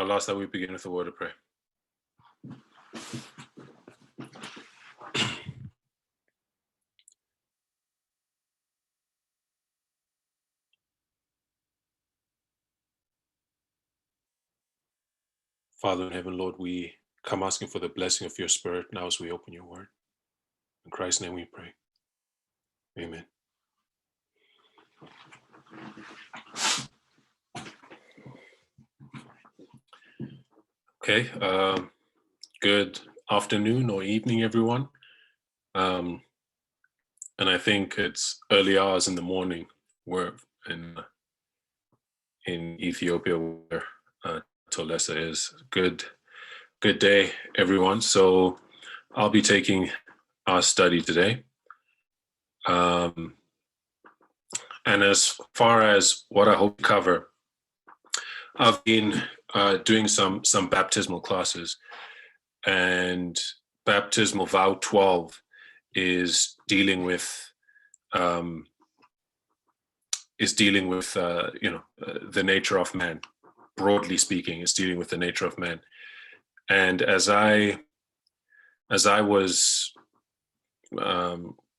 I'll ask that we begin with a word of prayer. Father in heaven, Lord, we come asking for the blessing of your Spirit now as we open your word. In Christ's name we pray. Amen. Okay, good afternoon or evening, everyone. And I think it's early hours in the morning. We're in Ethiopia, where Tolesa is. Good day, everyone. So I'll be taking our study today. And as far as what I hope to cover, I've been doing some baptismal classes, and baptismal vow 12 is dealing with the nature of man. Broadly speaking, it's dealing with the nature of man. And as I was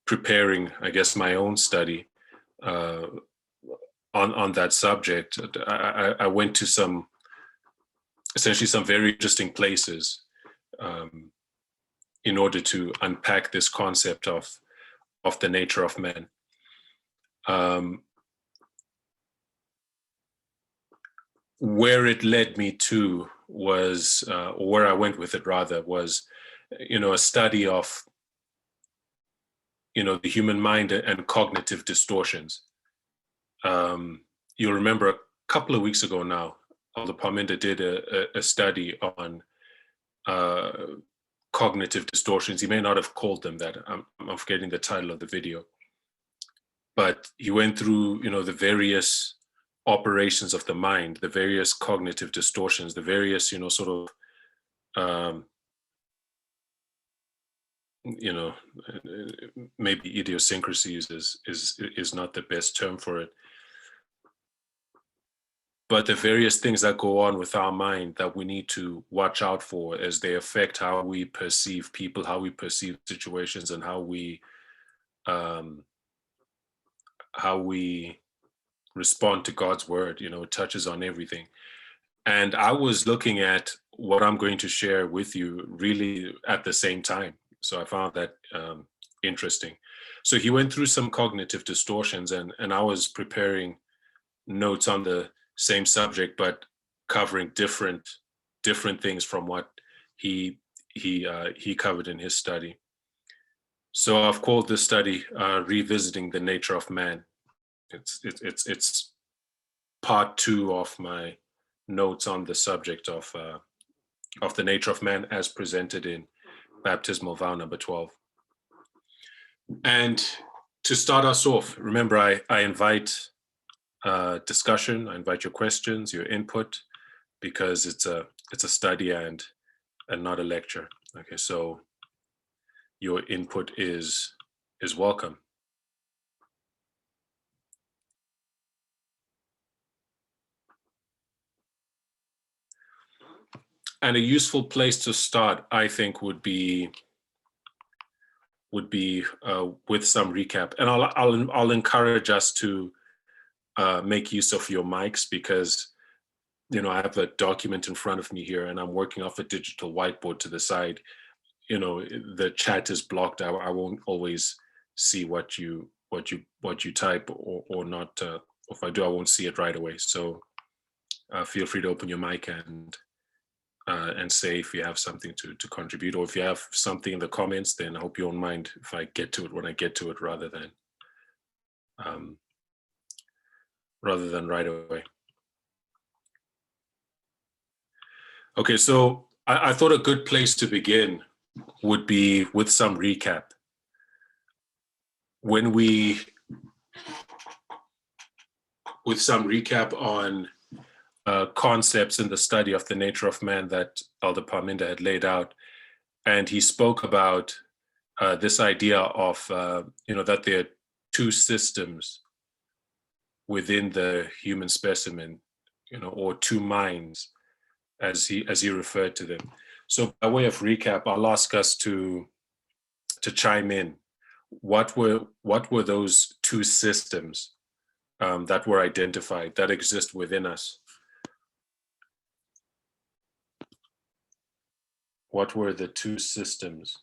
preparing, I guess, my own study on that subject, I went to essentially some very interesting places in order to unpack this concept of the nature of man. Where it led me to was, or where I went with it rather, was, a study of, the human mind and cognitive distortions. You'll remember a couple of weeks ago now, Elder Parminda did a study on cognitive distortions. He may not have called them that. I'm forgetting the title of the video. But he went through, the various operations of the mind, the various cognitive distortions, the various, maybe idiosyncrasies is not the best term for it. But the various things that go on with our mind that we need to watch out for as they affect how we perceive people, how we perceive situations, and how we respond to God's word. It touches on everything. And I was looking at what I'm going to share with you really at the same time. So I found that interesting. So he went through some cognitive distortions, and I was preparing notes on the same subject, but covering different things from what he covered in his study. So I've called this study "Revisiting the Nature of Man." It's part 2 of my notes on the subject of the nature of man as presented in baptismal vow number 12. And to start us off, remember, I invite discussion. I invite your questions, your input, because it's a study and not a lecture. Okay, so your input is welcome. And a useful place to start, I think, would be with some recap. And I'll encourage us to make use of your mics, because I have a document in front of me here, and I'm working off a digital whiteboard to the side. The chat is blocked. I won't always see what you type or not. If I do, I won't see it right away. So feel free to open your mic and say if you have something to contribute, or if you have something in the comments, then I hope you don't mind if I get to it when I get to it, rather than right away. Okay, so I thought a good place to begin would be with some recap. With some recap on concepts in the study of the nature of man that Elder Parminda had laid out. And he spoke about this idea of, that there are 2 systems within the human specimen, or 2 minds. as he referred to them. So by way of recap, I'll ask us to chime in. What were those two systems that were identified, that exist within us? What were the two systems?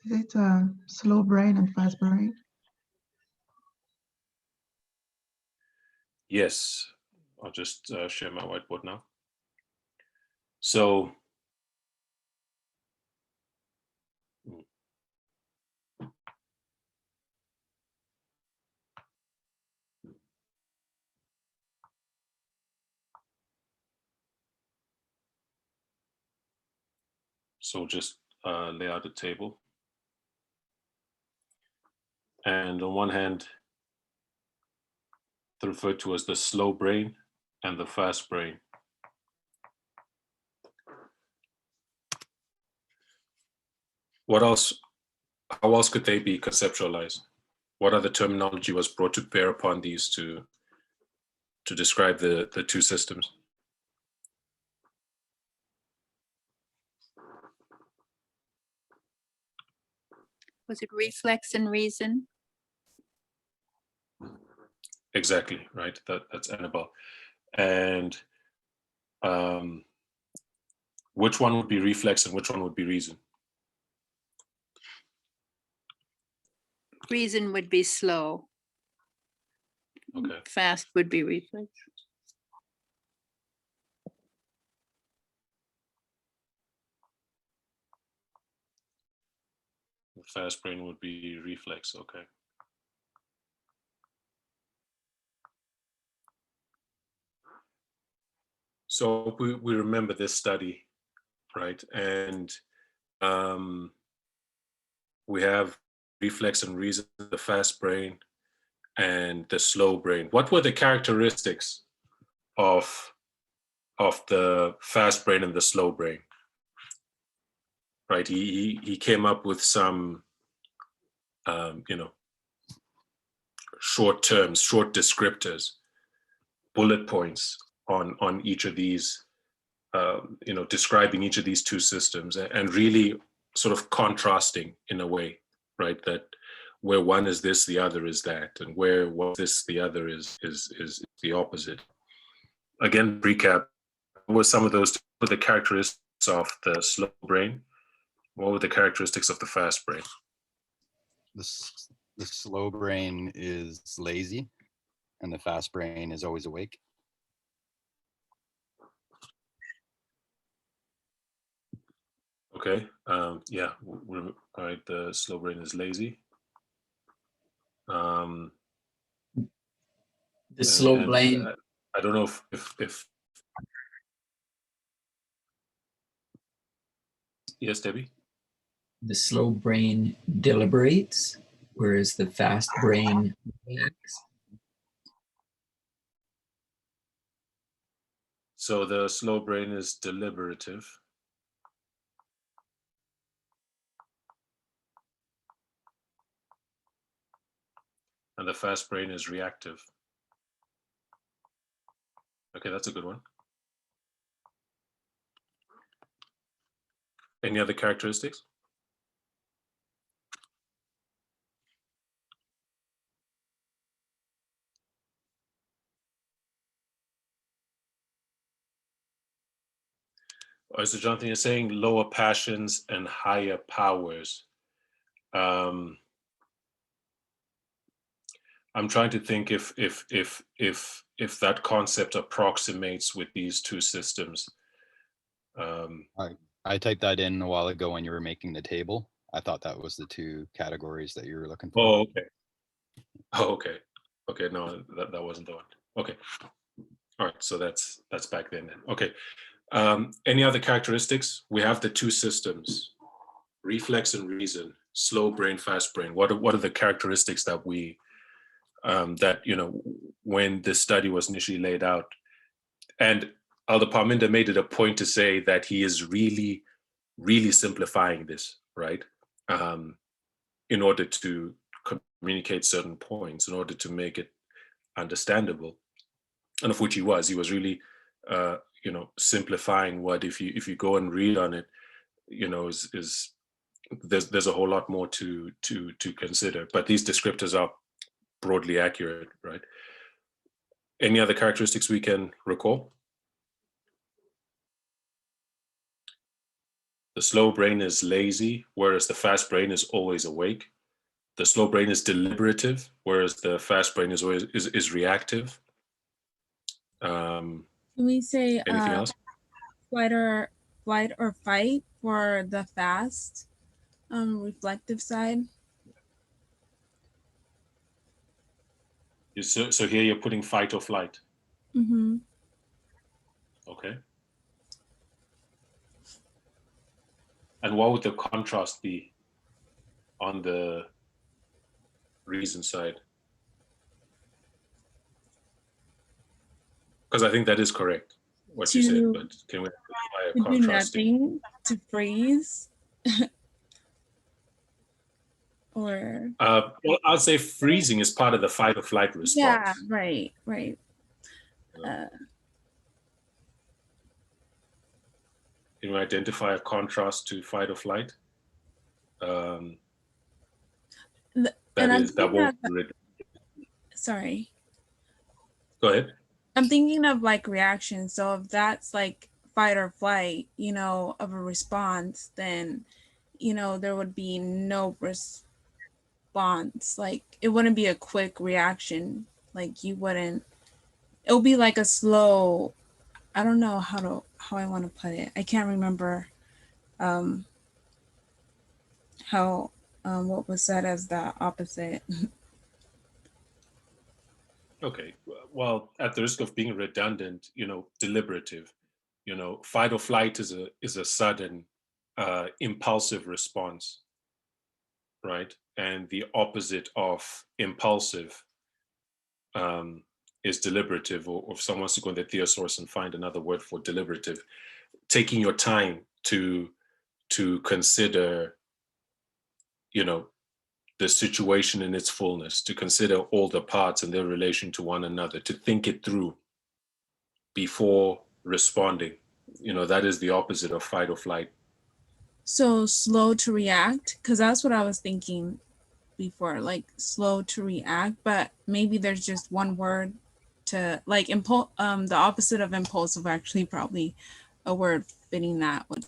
Is it slow brain and fast brain? Yes, I'll just share my whiteboard now. So just lay out a table. And on one hand, they're referred to as the slow brain and the fast brain. What else? How else could they be conceptualized? What other terminology was brought to bear upon these to describe the two systems? Was it reflex and reason? Exactly, right. That's Annabelle. And which one would be reflex and which one would be reason? Reason would be slow. Okay. Fast would be reflex. The fast brain would be reflex. Okay. So we remember this study, right? And we have reflex and reason, the fast brain and the slow brain. What were the characteristics of the fast brain and the slow brain? Right, he came up with some, short terms, short descriptors, bullet points on each of these, describing each of these two systems and really sort of contrasting in a way, right? That where one is this, the other is that, and where what this, the other is the opposite. Again, recap: what were some of those? What were the characteristics of the slow brain? What were the characteristics of the fast brain? The slow brain is lazy, and the fast brain is always awake. Okay. Yeah. All right. The slow brain is lazy. The slow brain. I don't know if yes, Debbie. The slow brain deliberates, whereas the fast brain reacts. So the slow brain is deliberative. And the fast brain is reactive. Okay, that's a good one. Any other characteristics? All right, so Jonathan, you're saying lower passions and higher powers. I'm trying to think if that concept approximates with these two systems. I typed that in a while ago when you were making the table. I thought that was the two categories that you were looking for. Oh, okay. Oh, okay. Okay, no, that wasn't the one. Okay. All right, so that's back then. Okay. Any other characteristics? We have the two systems, reflex and reason, slow brain, fast brain. What are the characteristics that we that when this study was initially laid out? And Alder Parminder made it a point to say that he is really simplifying this, right? In order to communicate certain points in order to make it understandable, and of which he was really simplifying what, if you go and read on it, is there's a whole lot more to consider, but these descriptors are broadly accurate, right? Any other characteristics we can recall? The slow brain is lazy, whereas the fast brain is always awake. The slow brain is deliberative, whereas the fast brain is always is reactive. Can we say Anything else? flight or fight for the fast reflective side? So here you're putting fight or flight. Mm-hmm. Okay. And what would the contrast be on the reason side? Because I think that is correct, what you said, but can we apply a do contrasting? nothing, to freeze. Or Well, I'd say freezing is part of the fight or flight response. yeah, right. Can you identify a contrast to fight or flight? Sorry. Go ahead. I'm thinking of like reaction. So if that's like fight or flight, of a response, then, there would be no response. Like it wouldn't be a quick reaction. Like it would be like a slow, I don't know how I want to put it. I can't remember how what was said as the opposite. Okay, well, at the risk of being redundant, deliberative, fight or flight is a sudden, impulsive response, right? And the opposite of impulsive is deliberative, or if someone wants to go in the thesaurus and find another word for deliberative, taking your time to consider, the situation in its fullness, to consider all the parts and their relation to one another, to think it through before responding. That is the opposite of fight or flight. So slow to react, because that's what I was thinking before, like slow to react, but maybe there's just one word to like the opposite of impulsive, actually probably a word fitting that one.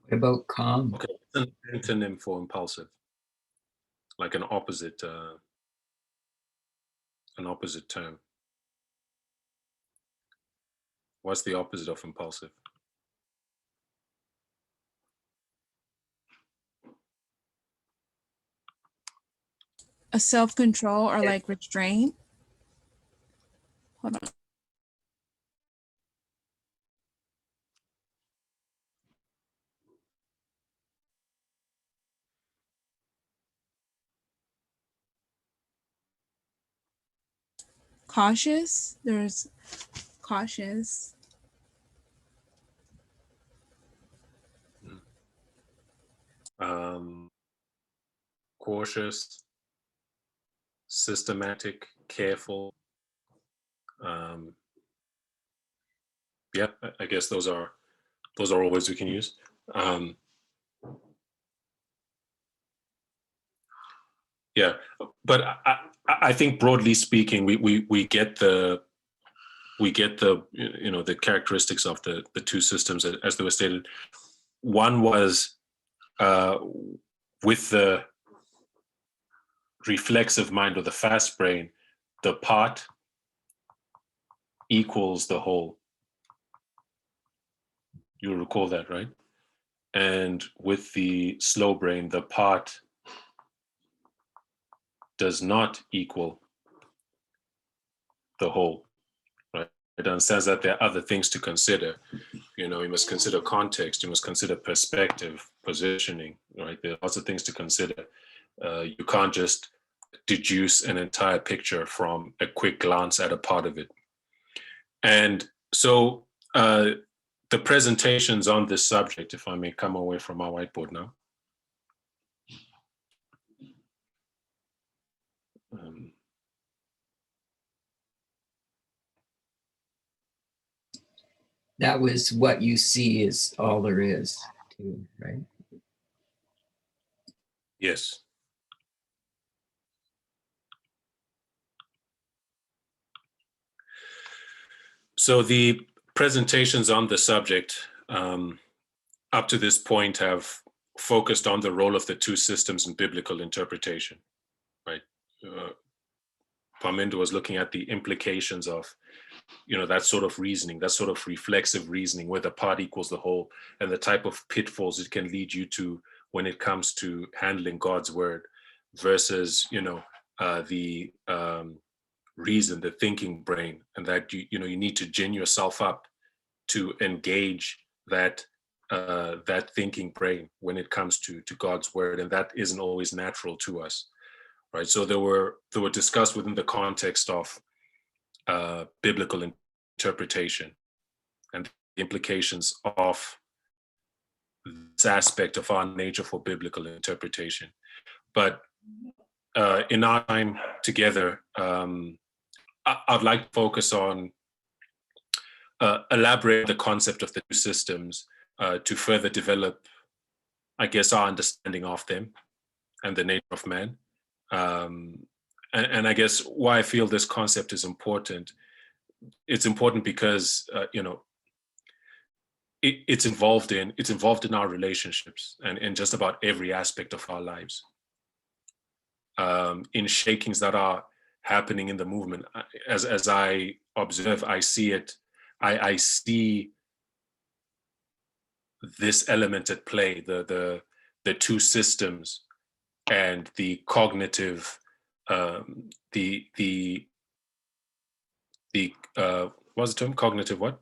What about calm? Okay, an antonym for impulsive, like an opposite term. What's the opposite of impulsive? A self-control or like restraint. Hold on. Cautious. There's cautious. Cautious, systematic, careful. Yeah, I guess those are all words we can use. Yeah, but I think broadly speaking, we get the the characteristics of the two systems as they were stated. One was with the reflexive mind or the fast brain, the part equals the whole. You'll recall that, right? And with the slow brain, the part does not equal the whole, right? It understands that there are other things to consider. You must consider context, you must consider perspective, positioning, right? There are lots of things to consider. You can't just deduce an entire picture from a quick glance at a part of it. And so the presentations on this subject, if I may come away from my whiteboard now. that was what you see is all there is too, right? Yes. So the presentations on the subject up to this point have focused on the role of the two systems in biblical interpretation, right? Parminder was looking at the implications of, that sort of reasoning, that sort of reflexive reasoning where the part equals the whole, and the type of pitfalls it can lead you to when it comes to handling God's word versus, the reason, the thinking brain, and that you need to gin yourself up to engage that thinking brain when it comes to God's word, and that isn't always natural to us, right? So they were discussed within the context of biblical interpretation and the implications of this aspect of our nature for biblical interpretation. But in our time together, I'd like to focus on elaborate the concept of the two systems to further develop, I guess, our understanding of them and the nature of man. And I guess why I feel this concept is important. It's important because it's involved in our relationships and in just about every aspect of our lives. In shakings that are happening in the movement, as I observe, I see it. I see this element at play: the two systems and the cognitive, the what's the term? Cognitive what?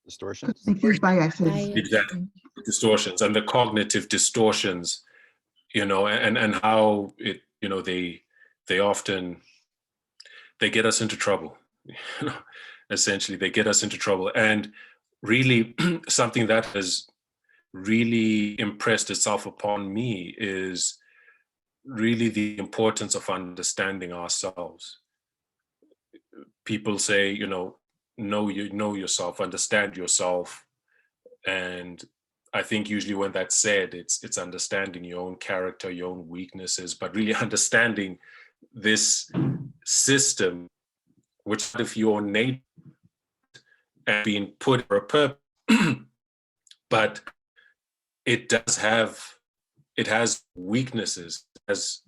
Distortions. Confused biases. Exactly. Distortions and the cognitive distortions, and how it, they often get us into trouble. Essentially, they get us into trouble. And really, something that has really impressed itself upon me is really the importance of understanding ourselves. People say, know yourself, understand yourself. And I think usually when that's said, it's understanding your own character, your own weaknesses, but really understanding this system, which if your nature and being put for a purpose, but it has weaknesses, has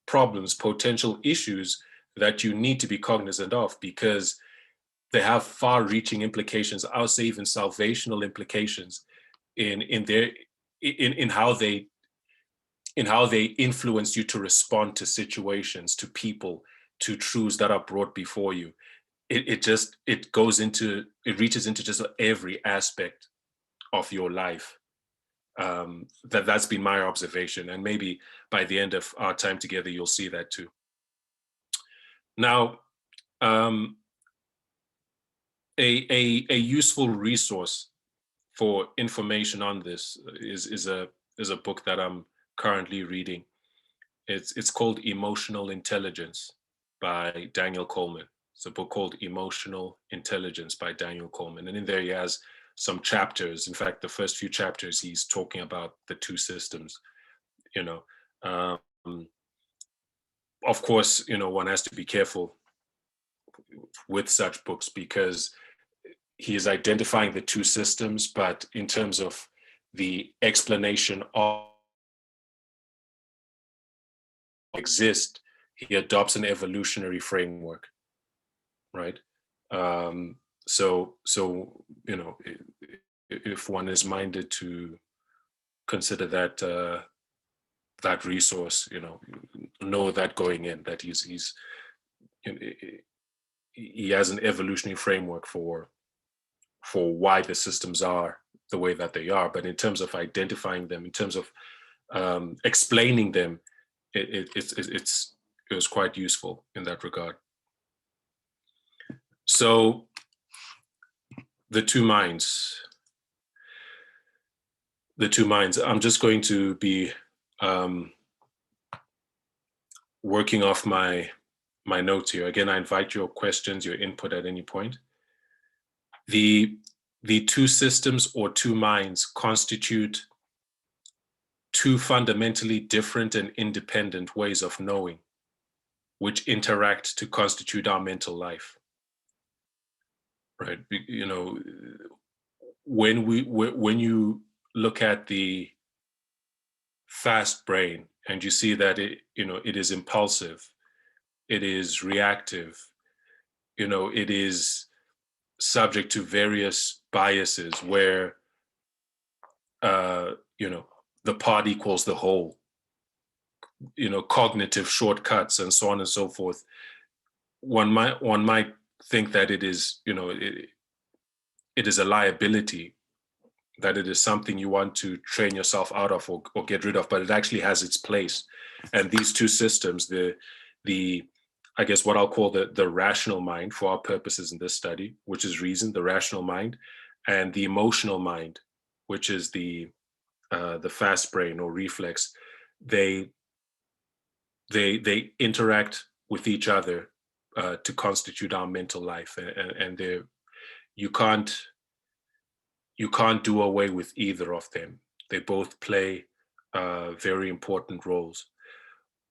problems, potential issues that you need to be cognizant of, because they have far-reaching implications, I would say even salvational implications in how they influence you to respond to situations, to people, to truths that are brought before you. It reaches into just every aspect of your life. That's been my observation, and maybe by the end of our time together, you'll see that too. Now, a useful resource for information on this is a book that I'm currently reading. It's called Emotional Intelligence by Daniel Coleman. It's a book called Emotional Intelligence by Daniel Coleman, and in there he has some chapters. In fact, the first few chapters he's talking about the two systems. Of course, one has to be careful with such books because he is identifying the two systems, but in terms of the explanation of exist, he adopts an evolutionary framework, right? So if one is minded to consider that resource, know that going in, that he has an evolutionary framework for why the systems are the way that they are. But in terms of identifying them, in terms of explaining them, it was quite useful in that regard. So the two minds. I'm just going to be working off my my notes here. Again, I invite your questions, your input at any point. The two systems or two minds constitute two fundamentally different and independent ways of knowing, which interact to constitute our mental life. Right? You know, when you look at the fast brain and you see that it is impulsive, it is reactive, it is subject to various biases where the part equals the whole, cognitive shortcuts and so on and so forth. One might think that it is it is a liability, that it is something you want to train yourself out of or get rid of, but it actually has its place. And these two systems, the I guess what I'll call the rational mind for our purposes in this study, which is reason, the rational mind, and the emotional mind, which is the fast brain or reflex, they interact with each other to constitute our mental life, and you can't do away with either of them. They both play very important roles.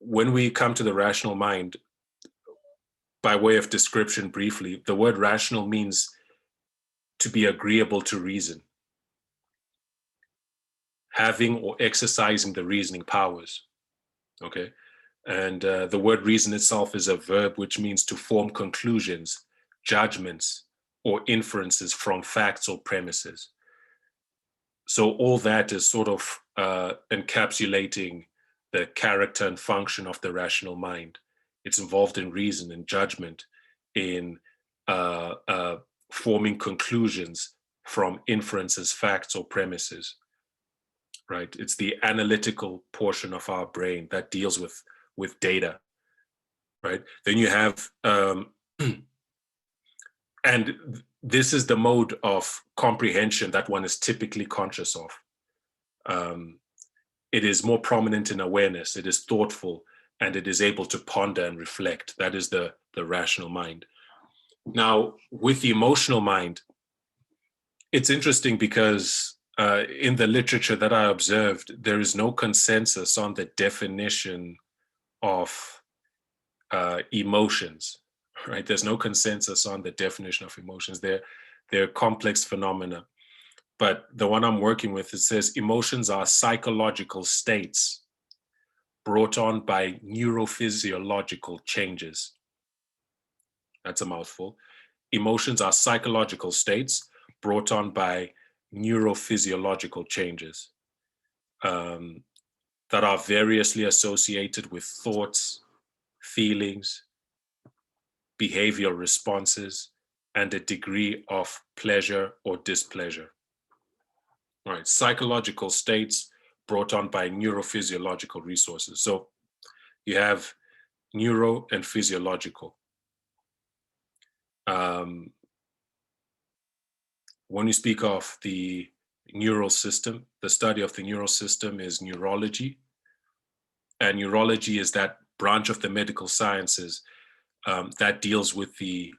When we come to the rational mind, by way of description briefly, the word rational means to be agreeable to reason, having or exercising the reasoning powers, okay? And the word reason itself is a verb which means to form conclusions, judgments, or inferences from facts or premises. So all that is sort of encapsulating the character and function of the rational mind. It's involved in reason and judgment, in forming conclusions from inferences, facts, or premises, right? It's the analytical portion of our brain that deals with data, right? Then you have, and this is the mode of comprehension that one is typically conscious of. It is more prominent in awareness, it is thoughtful, and it is able to ponder and reflect. That is the rational mind. Now, with the emotional mind, it's interesting because in the literature that I observed, there is no consensus on the definition of emotions, right? There's no consensus on the definition of emotions. They're complex phenomena. But the one I'm working with, it says emotions are psychological states brought on by neurophysiological changes. That's a mouthful. Emotions are psychological states brought on by neurophysiological changes that are variously associated with thoughts, feelings, behavioral responses, and a degree of pleasure or displeasure. All right, psychological states brought on by neurophysiological resources. So you have neuro and physiological. When you speak of the neural system, the study of the neural system is neurology. And neurology is that branch of the medical sciences that deals with the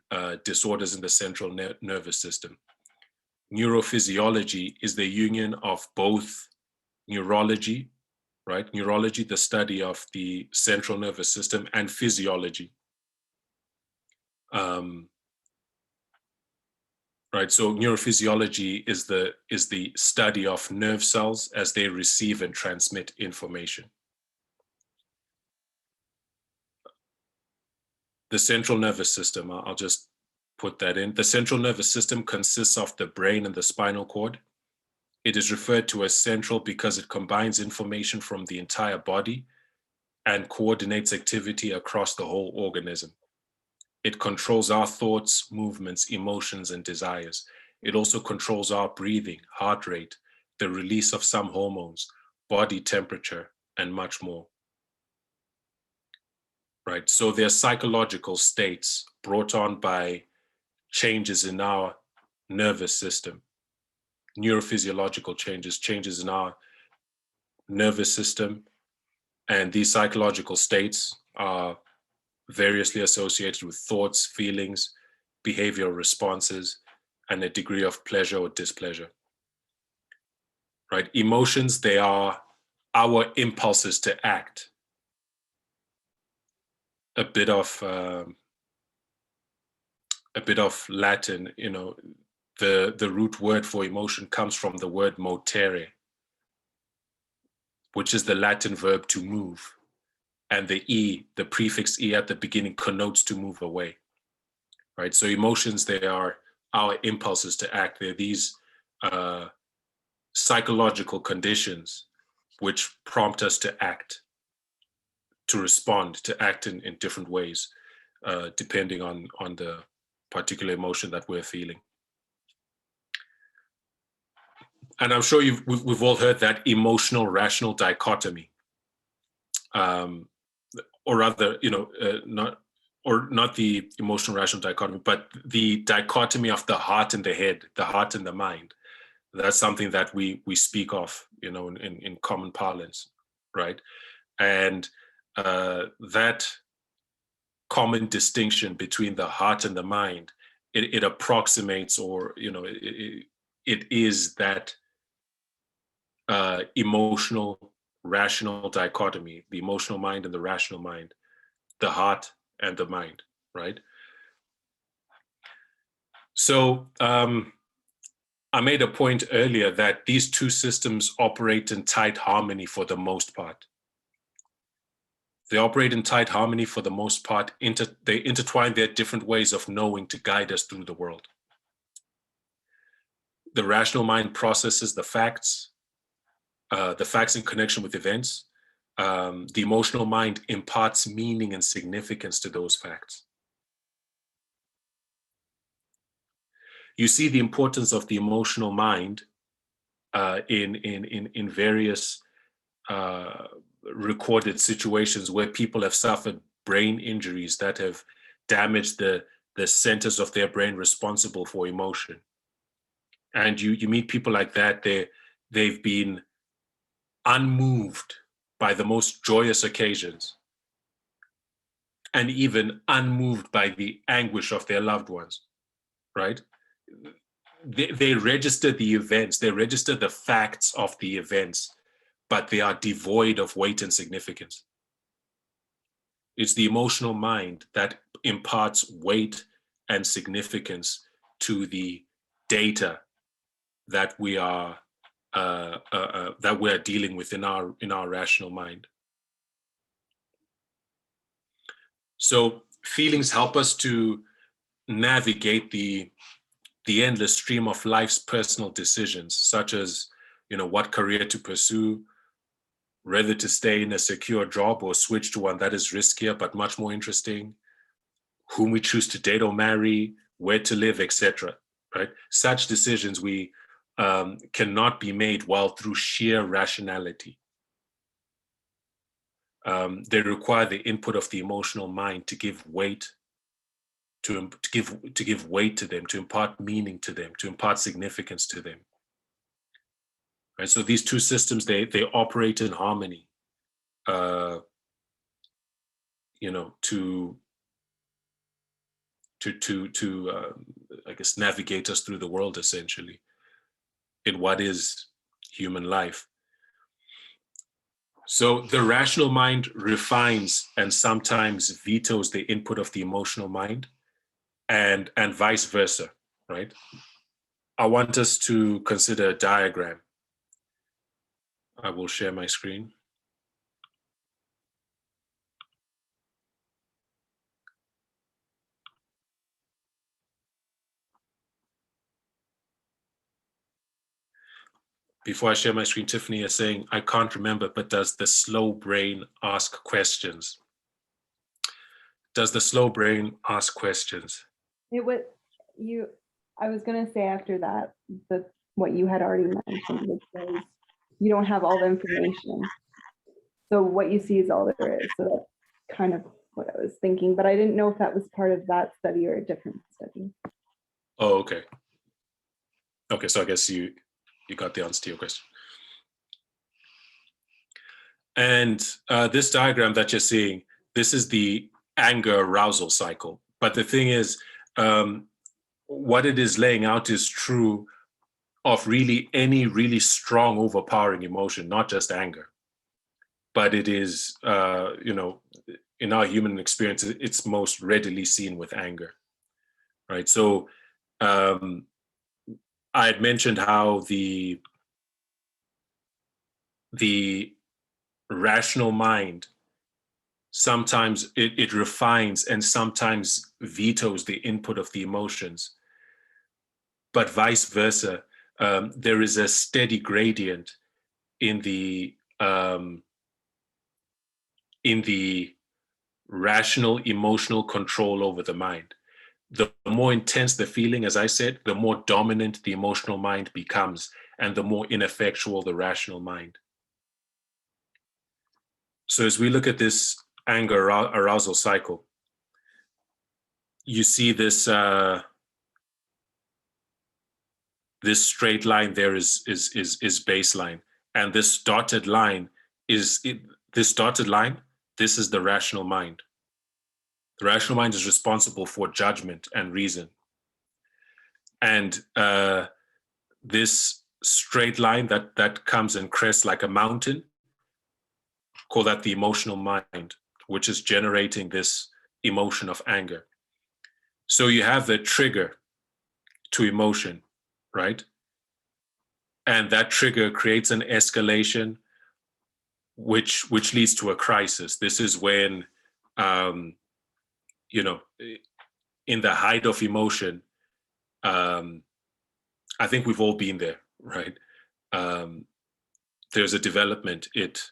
disorders in the central nervous system. Neurophysiology is the union of both neurology, right? Neurology, the study of the central nervous system, and physiology. Right, so neurophysiology is the study of nerve cells as they receive and transmit information. The central nervous system, I'll just put that in. The central nervous system consists of the brain and the spinal cord. It is referred to as central because it combines information from the entire body and coordinates activity across the whole organism. It controls our thoughts, movements, emotions, and desires. It also controls our breathing, heart rate, the release of some hormones, body temperature, and much more. Right, so they're psychological states brought on by changes in our nervous system, neurophysiological changes in our nervous system. And these psychological states are variously associated with thoughts, feelings, behavioral responses, and a degree of pleasure or displeasure. Right? Emotions, they are our impulses to act. A bit of Latin, the root word for emotion comes from the word motere, which is the Latin verb to move. And the prefix E at the beginning connotes to move away, right? So emotions, they are our impulses to act. They're these psychological conditions which prompt us to act, to respond, to act in different ways, depending on the particular emotion that we're feeling. And I'm sure we've all heard that emotional rational dichotomy, or rather, not the emotional rational dichotomy, but the dichotomy of the heart and the head, the heart and the mind. That's something that we speak of, in common parlance, right? And that common distinction between the heart and the mind, it approximates, or it is that emotional rational dichotomy, the emotional mind and the rational mind, the heart and the mind, right? So I made a point earlier that these two systems operate in tight harmony for the most part. They operate in tight harmony for the most part. They intertwine their different ways of knowing to guide us through the world. The rational mind processes the facts in connection with events. The emotional mind imparts meaning and significance to those facts. You see the importance of the emotional mind in various recorded situations where people have suffered brain injuries that have damaged the centers of their brain responsible for emotion. And you meet people like that, they've been unmoved by the most joyous occasions, and even unmoved by the anguish of their loved ones, right? They register the events, they register the facts of the events, but they are devoid of weight and significance. It's the emotional mind that imparts weight and significance to the data that we are dealing with in our rational mind. So feelings help us to navigate the endless stream of life's personal decisions, such as, what career to pursue, whether to stay in a secure job or switch to one that is riskier but much more interesting, whom we choose to date or marry, where to live, etc. Right? Such decisions we cannot be made while through sheer rationality. They require the input of the emotional mind to give weight, to give weight to them, to impart meaning to them, to impart significance to them. Right. So these two systems, they operate in harmony. To I guess navigate us through the world, essentially, in what is human life. So the rational mind refines and sometimes vetoes the input of the emotional mind, and vice versa, right? I want us to consider a diagram. I will share my screen. Before I share my screen, Tiffany is saying, I can't remember, but does the slow brain ask questions? Does the slow brain ask questions? It was you. I was going to say after that, what you had already mentioned, which was you don't have all the information. So what you see is all there is. So that's kind of what I was thinking, but I didn't know if that was part of that study or a different study. Oh, okay. Okay, so I guess you got the answer to your question. And this diagram that you're seeing, this is the anger arousal cycle. But the thing is, what it is laying out is true of really any really strong, overpowering emotion, not just anger. But it is, in our human experience, it's most readily seen with anger, right? So I had mentioned how the rational mind sometimes it refines and sometimes vetoes the input of the emotions, but vice versa. There is a steady gradient in the rational emotional control over the mind. The more intense the feeling, as I said, the more dominant the emotional mind becomes, and the more ineffectual the rational mind. So as we look at this anger arousal cycle, you see this this straight line there is baseline, and this dotted line is this dotted line. This is the rational mind. The rational mind is responsible for judgment and reason, and this straight line that comes and crests like a mountain, call that the emotional mind, which is generating this emotion of anger. So you have the trigger to emotion, right? And that trigger creates an escalation, which leads to a crisis. This is when, in the height of emotion, I think we've all been there, right? There's a development. It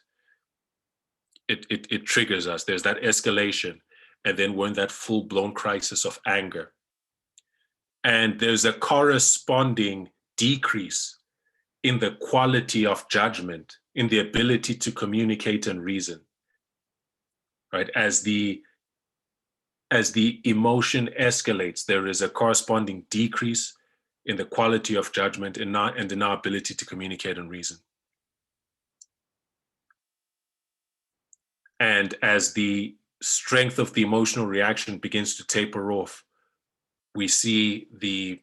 triggers us. There's that escalation, and then we're in that full-blown crisis of anger. And there's a corresponding decrease in the quality of judgment, in the ability to communicate and reason, right? As the emotion escalates, there is a corresponding decrease in the quality of judgment and in our ability to communicate and reason. And as the strength of the emotional reaction begins to taper off, we see the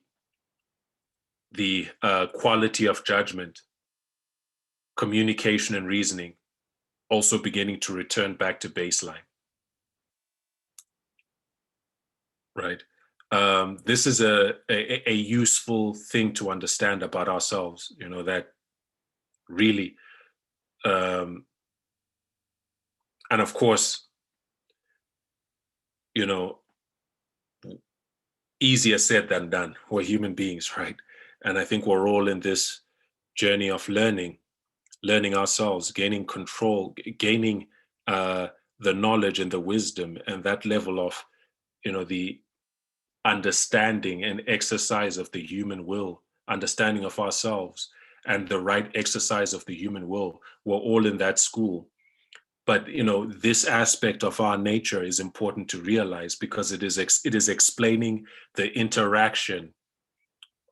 quality of judgment, communication, and reasoning also beginning to return back to baseline. Right? This is a useful thing to understand about ourselves, that really, and of course, easier said than done. We're human beings, right? And I think we're all in this journey of learning ourselves, gaining control, gaining the knowledge and the wisdom and that level of, the understanding and exercise of the human will, understanding of ourselves and the right exercise of the human will. We're all in that school. But, this aspect of our nature is important to realize because it is explaining the interaction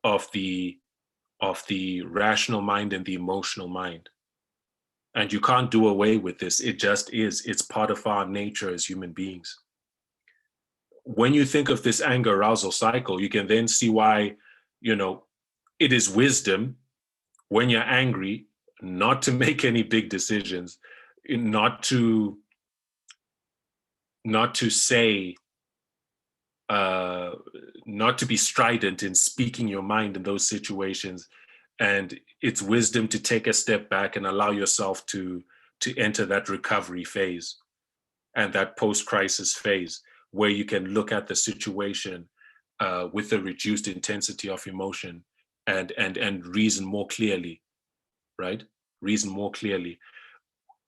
of the rational mind and the emotional mind. And you can't do away with this. It just is. It's part of our nature as human beings. When you think of this anger arousal cycle, you can then see why, it is wisdom when you're angry, not to make any big decisions, not to say, not to be strident in speaking your mind in those situations. And it's wisdom to take a step back and allow yourself to enter that recovery phase and that post-crisis phase where you can look at the situation with a reduced intensity of emotion and reason more clearly, right? Reason more clearly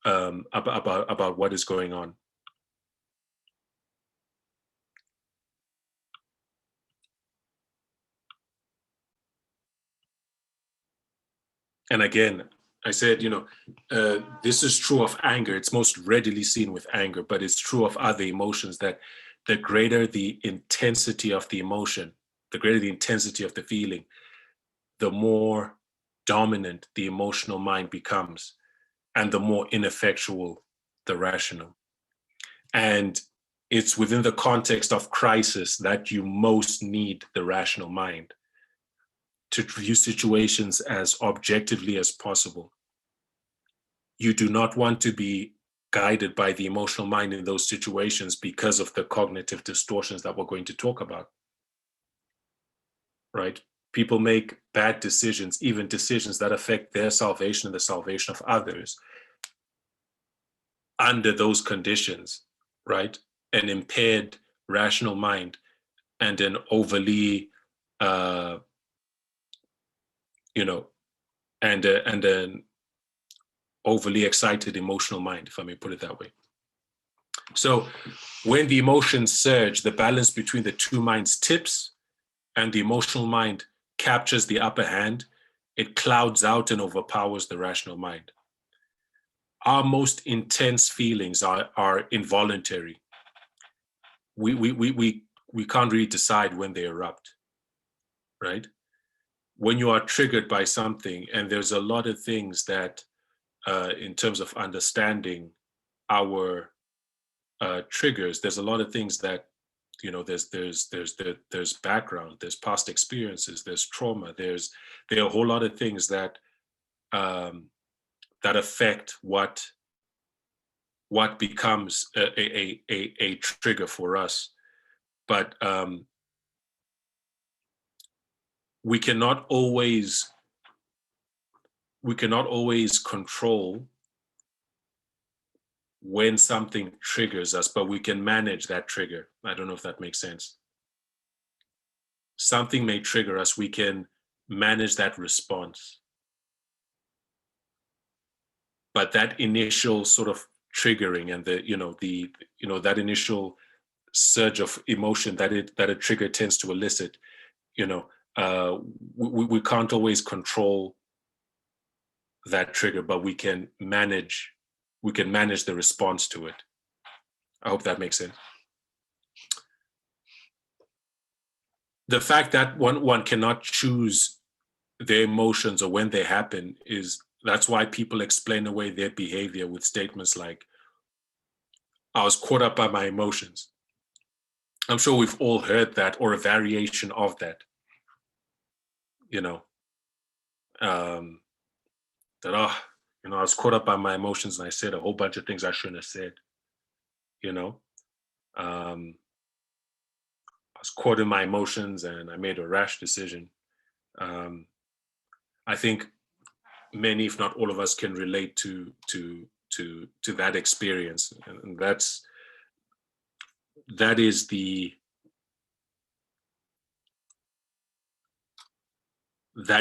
about what is going on. And again, I said, this is true of anger. It's most readily seen with anger, but it's true of other emotions that the greater the intensity of the emotion, the greater the intensity of the feeling, the more dominant the emotional mind becomes and the more ineffectual the rational. And it's within the context of crisis that you most need the rational mind to view situations as objectively as possible. You do not want to be guided by the emotional mind in those situations because of the cognitive distortions that we're going to talk about, right? People make bad decisions, even decisions that affect their salvation and the salvation of others, under those conditions, right? An impaired rational mind and an overly, and an overly excited emotional mind, if I may put it that way. So when the emotions surge, the balance between the two minds tips and the emotional mind captures the upper hand, it clouds out and overpowers the rational mind. Our most intense feelings are involuntary. We can't really decide when they erupt, right? When you are triggered by something, and there's a lot of things that, in terms of understanding our triggers, there's a lot of things that, there's background, there's past experiences, there's trauma, there are a whole lot of things that that affect what becomes a trigger for us. But we cannot always control when something triggers us, but we can manage that trigger. I don't know if that makes sense. Something may trigger us, we can manage that response. But that initial sort of triggering and that initial surge of emotion that a trigger tends to elicit, we can't always control that trigger, but we can manage the response to it. I hope that makes sense. The fact that one cannot choose their emotions or when they happen that's why people explain away their behavior with statements like, I was caught up by my emotions. I'm sure we've all heard that, or a variation of that. That, I was caught up by my emotions and I said a whole bunch of things I shouldn't have said. I was caught in my emotions and I made a rash decision. I think many, if not all of us, can relate to that experience, and that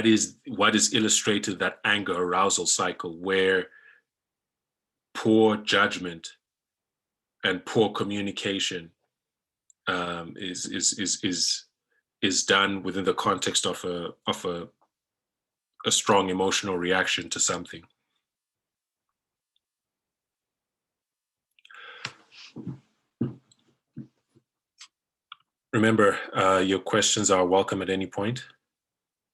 is what is illustrated, that anger arousal cycle, where poor judgment and poor communication is done within the context of a strong emotional reaction to something. Remember, your questions are welcome at any point.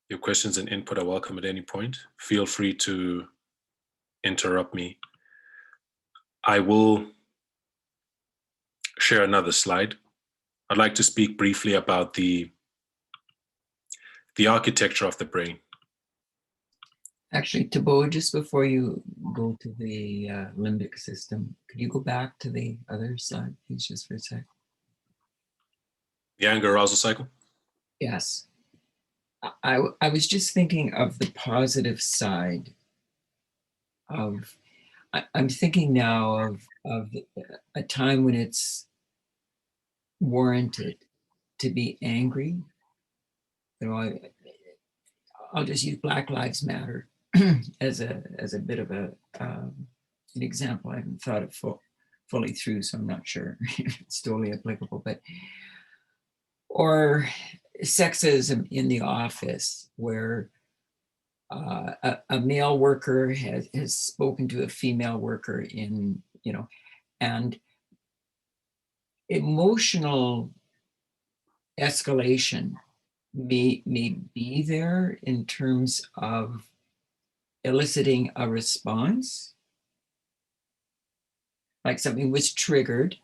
Your questions and input are welcome at any point. Feel free to interrupt me. I will share another slide. I'd like to speak briefly about the architecture of the brain. Actually, Tabo, just before you go to the limbic system, could you go back to the other side, please, just for a sec? The anger arousal cycle? Yes. I was just thinking of the positive side of, I'm thinking now of a time when it's warranted to be angry. I'll just use Black Lives Matter as a bit of an example. I haven't thought it fully through, so I'm not sure if it's totally applicable, or sexism in the office, where a male worker has spoken to a female worker and emotional escalation may be there in terms of eliciting a response, like something was triggered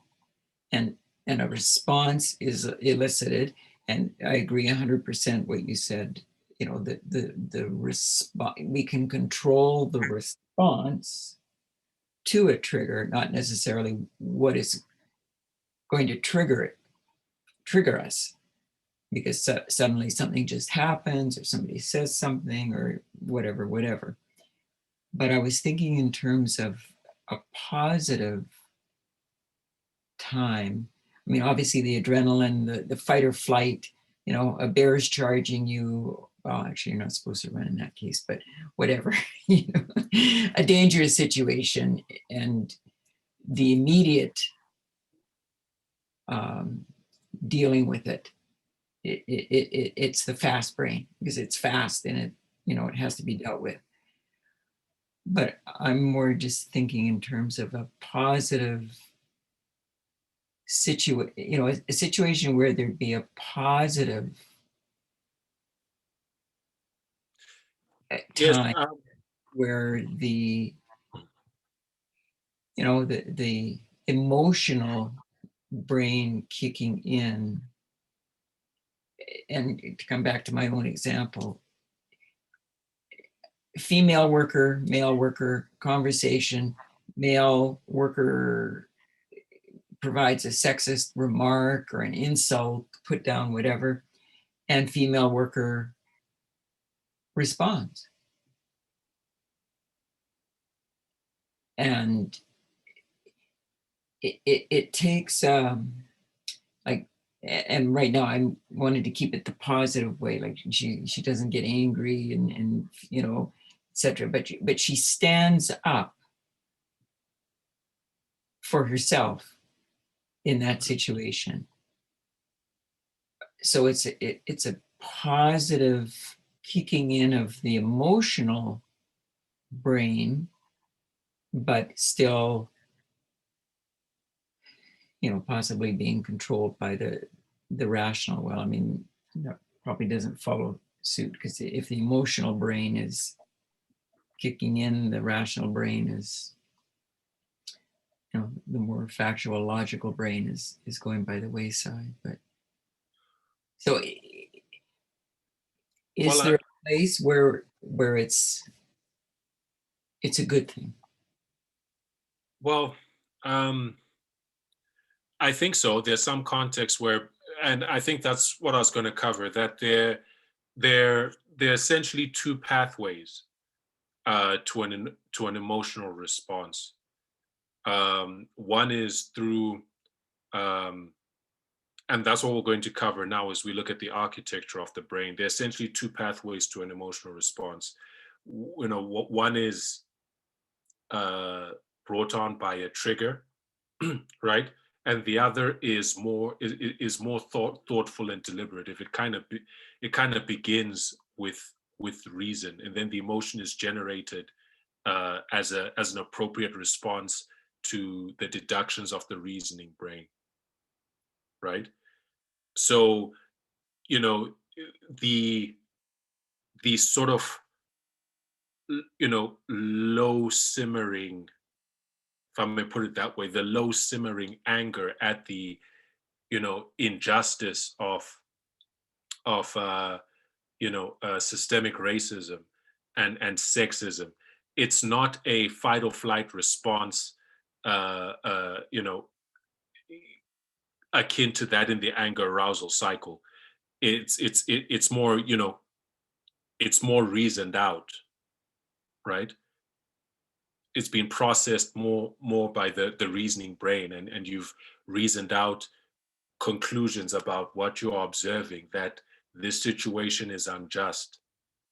and and a response is elicited. And I agree 100% what you said. You know, the response, we can control the response to a trigger, not necessarily what is going to trigger us, because suddenly something just happens, or somebody says something, or whatever. But I was thinking in terms of a positive time. I mean, obviously the adrenaline, the fight or flight, you know, a bear is charging you. Well, actually, you're not supposed to run in that case, but whatever, you know, a dangerous situation, and the immediate dealing with it's the fast brain, because it's fast and it, you know, it has to be dealt with. But I'm more just thinking in terms of a positive situation, you know, a situation where there'd be a positive time, Yes, where the, you know, the emotional brain kicking in. And to come back to my own example, female worker, male worker conversation, male worker provides a sexist remark or an insult, put down, whatever, and female worker responds. And it takes like, and right now I'm wanting to keep it the positive way, like she doesn't get angry and you know, etc. But she stands up for herself in that situation. So it's a positive kicking in of the emotional brain, but still, you know, possibly being controlled by the rational. Well, I mean, that probably doesn't follow suit, because if the emotional brain is kicking in, the rational brain is, you know, the more factual, logical brain is going by the wayside. But so is Well, there a place where it's a good thing? well, I think so. There's some context where, and I think that's what I was going to cover, that there are essentially two pathways to an emotional response. One is through, and that's what we're going to cover now as we look at the architecture of the brain. There are essentially two pathways to an emotional response. You know, one is brought on by a trigger, right? And the other is more thoughtful and deliberative. It kind of begins with reason, and then the emotion is generated as an appropriate response to the deductions of the reasoning brain, right? So, you know, the sort of, you know, low simmering, if I may put it that way, the low simmering anger at the, you know, injustice of systemic racism and sexism. It's not a fight or flight response, you know, akin to that in the anger arousal cycle. It's more, you know, it's more reasoned out, right? It's been processed more by the reasoning brain, and you've reasoned out conclusions about what you're observing, that this situation is unjust,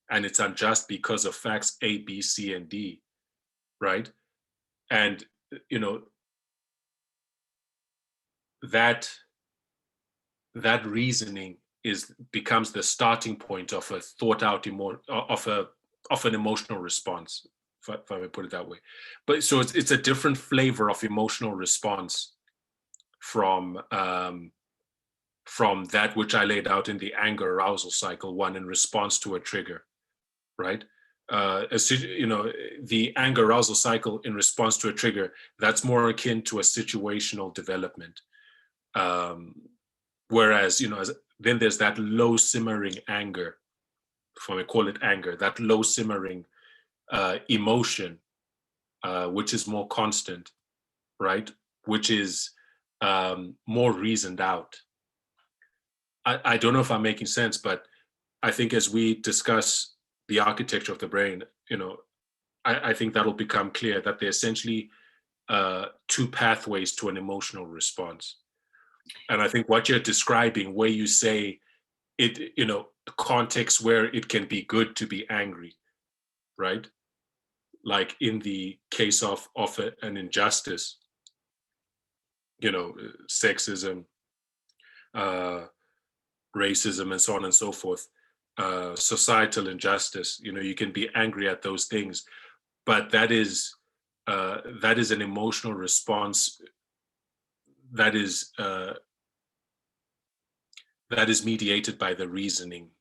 and it's unjust because of facts A, B, C, and D, right? And, you know, that reasoning becomes the starting point of a thought out of an emotional response, if I may put it that way. But so it's a different flavor of emotional response from that which I laid out in the anger arousal cycle, one in response to a trigger, right? You know, the anger arousal cycle in response to a trigger, that's more akin to a situational development, Whereas, then there's that low simmering anger, if I may call it anger, that low simmering emotion, which is more constant, right? Which is more reasoned out. I don't know if I'm making sense, but I think as we discuss the architecture of the brain, I think that'll become clear that they're essentially two pathways to an emotional response. And I think what you're describing, where you say it, context where it can be good to be angry, right? Like in the case of an injustice, sexism, racism, and so on and so forth, societal injustice, you can be angry at those things, but that is an emotional response that is mediated by the reasoning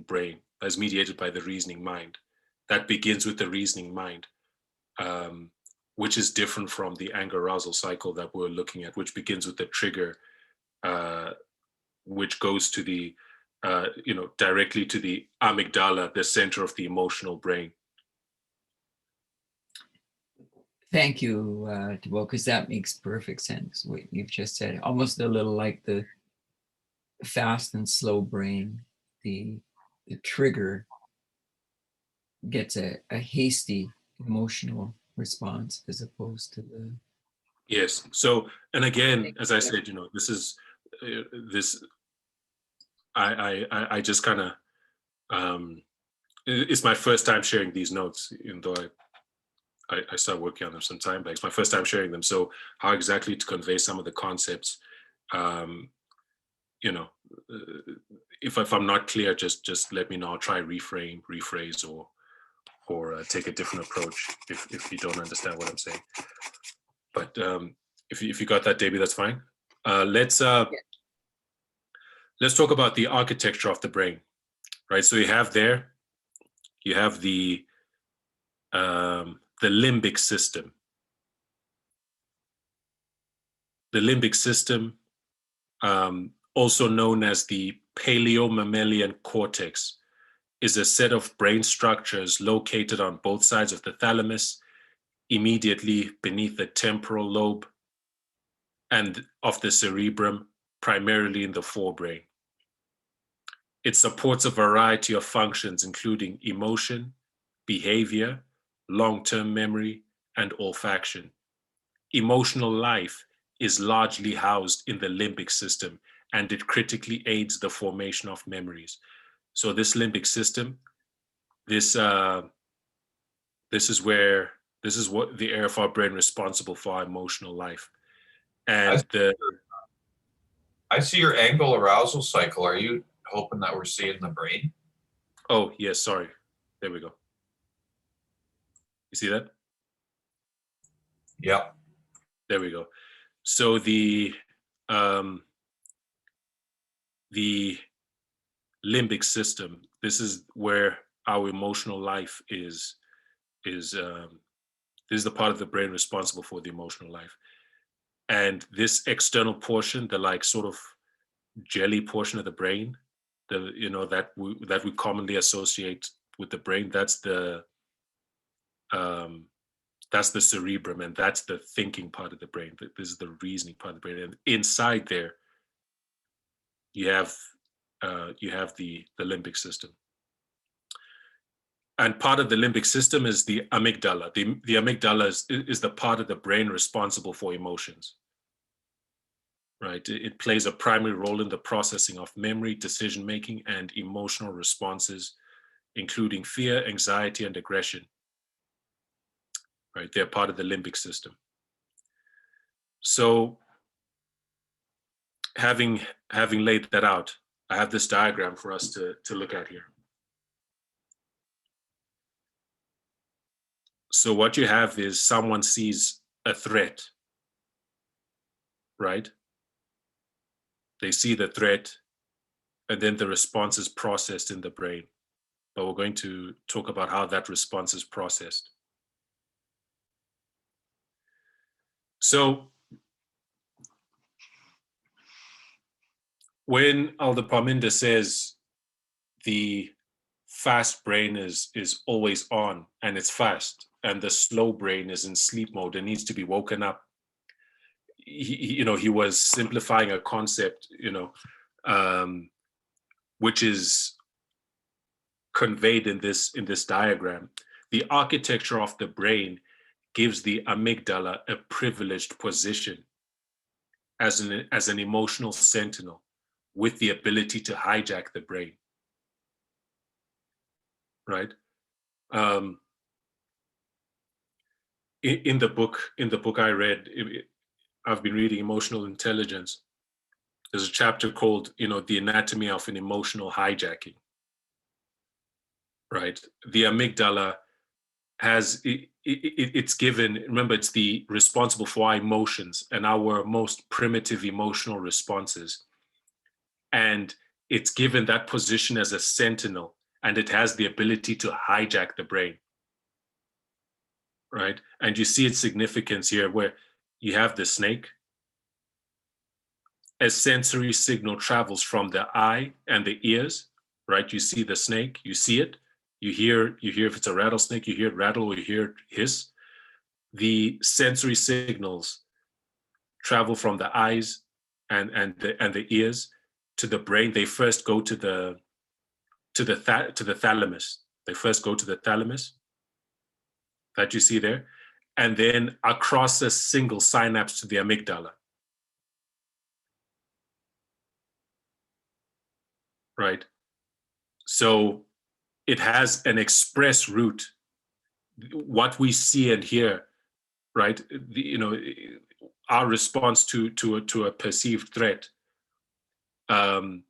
brain, that's mediated by the reasoning mind, that begins with the reasoning mind, which is different from the anger arousal cycle that we're looking at, which begins with the trigger, which goes to the directly to the amygdala, the center of the emotional brain. Thank you, Thibault, because that makes perfect sense, what you've just said. Almost a little like the fast and slow brain. The trigger gets a hasty emotional response as opposed to the... Yes. So, and again, as I said, this is this. I just kind of it's my first time sharing these notes, even though I started working on them some time back. It's my first time sharing them. So how exactly to convey some of the concepts, if I'm not clear, just let me know. I'll try reframe, rephrase, or take a different approach if you don't understand what I'm saying. But if you got that, Debbie, that's fine. Let's talk about the architecture of the brain, right? So you have the limbic system. The limbic system, also known as the paleomammalian cortex, is a set of brain structures located on both sides of the thalamus, immediately beneath the temporal lobe, and of the cerebrum, primarily in the forebrain. It supports a variety of functions, including emotion, behavior, long-term memory, and olfaction. Emotional life is largely housed in the limbic system, and it critically aids the formation of memories. So this limbic system, this is what the area of our brain responsible for our emotional life. And I see your angle arousal cycle. Are you hoping that we're seeing the brain? Oh, yes, sorry. There we go. You see that? Yep. There we go. So the limbic system, this is where our emotional life is this is the part of the brain responsible for the emotional life. And this external portion, the like sort of jelly portion of the brain, that we commonly associate with the brain, that's the cerebrum, and that's the thinking part of the brain. This is the reasoning part of the brain. And inside there, you have the limbic system. And part of the limbic system is the amygdala. The amygdala is the part of the brain responsible for emotions, right? It plays a primary role in the processing of memory, decision-making, and emotional responses, including fear, anxiety, and aggression, right? They're part of the limbic system. So having laid that out, I have this diagram for us to look at here. So what you have is someone sees a threat, right? They see the threat, and then the response is processed in the brain. But we're going to talk about how that response is processed. So when Elder Parminder says the fast brain is always on and it's fast, and the slow brain is in sleep mode and needs to be woken up, he was simplifying a concept, which is conveyed in this diagram. The architecture of the brain gives the amygdala a privileged position as an emotional sentinel with the ability to hijack the brain. Right? In the book I read, I've been reading Emotional Intelligence. There's a chapter called, The Anatomy of an Emotional Hijacking. Right? The amygdala has, it's given, remember, it's the responsible for our emotions and our most primitive emotional responses. And it's given that position as a sentinel, and it has the ability to hijack the brain. Right? And you see its significance here where you have the snake. A sensory signal travels from the eye and the ears, right? You see the snake, you see it, you hear if it's a rattlesnake, you hear it rattle or you hear it hiss. The sensory signals travel from the eyes and the ears to the brain. They first go to the thalamus. They first go to the thalamus that you see there, and then across a single synapse to the amygdala. Right? So it has an express route. What we see and hear, right? Our response to a perceived threat. The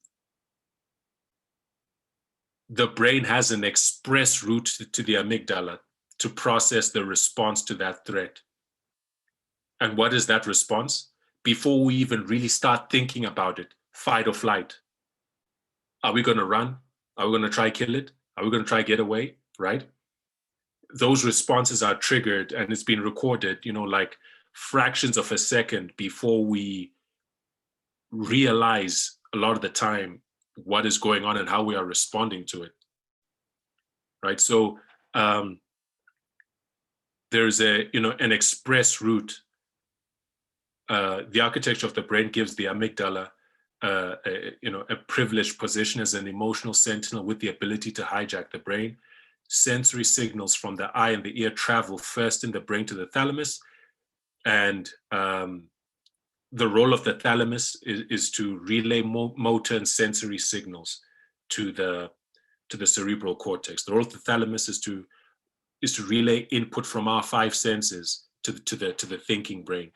brain has an express route to the amygdala to process the response to that threat. And what is that response? Before we even really start thinking about it, fight or flight. Are we going to run? Are we going to try kill it? Are we going to try get away? Right? Those responses are triggered, and it's been recorded, like fractions of a second before we realize a lot of the time what is going on and how we are responding to it. Right? So there's an express route. The architecture of the brain gives the amygdala a privileged position as an emotional sentinel with the ability to hijack the brain. Sensory signals from the eye and the ear travel first in the brain to the thalamus, and the role of the thalamus is to relay motor and sensory signals to the cerebral cortex. The role of the thalamus is to relay input from our five senses to the thinking brain.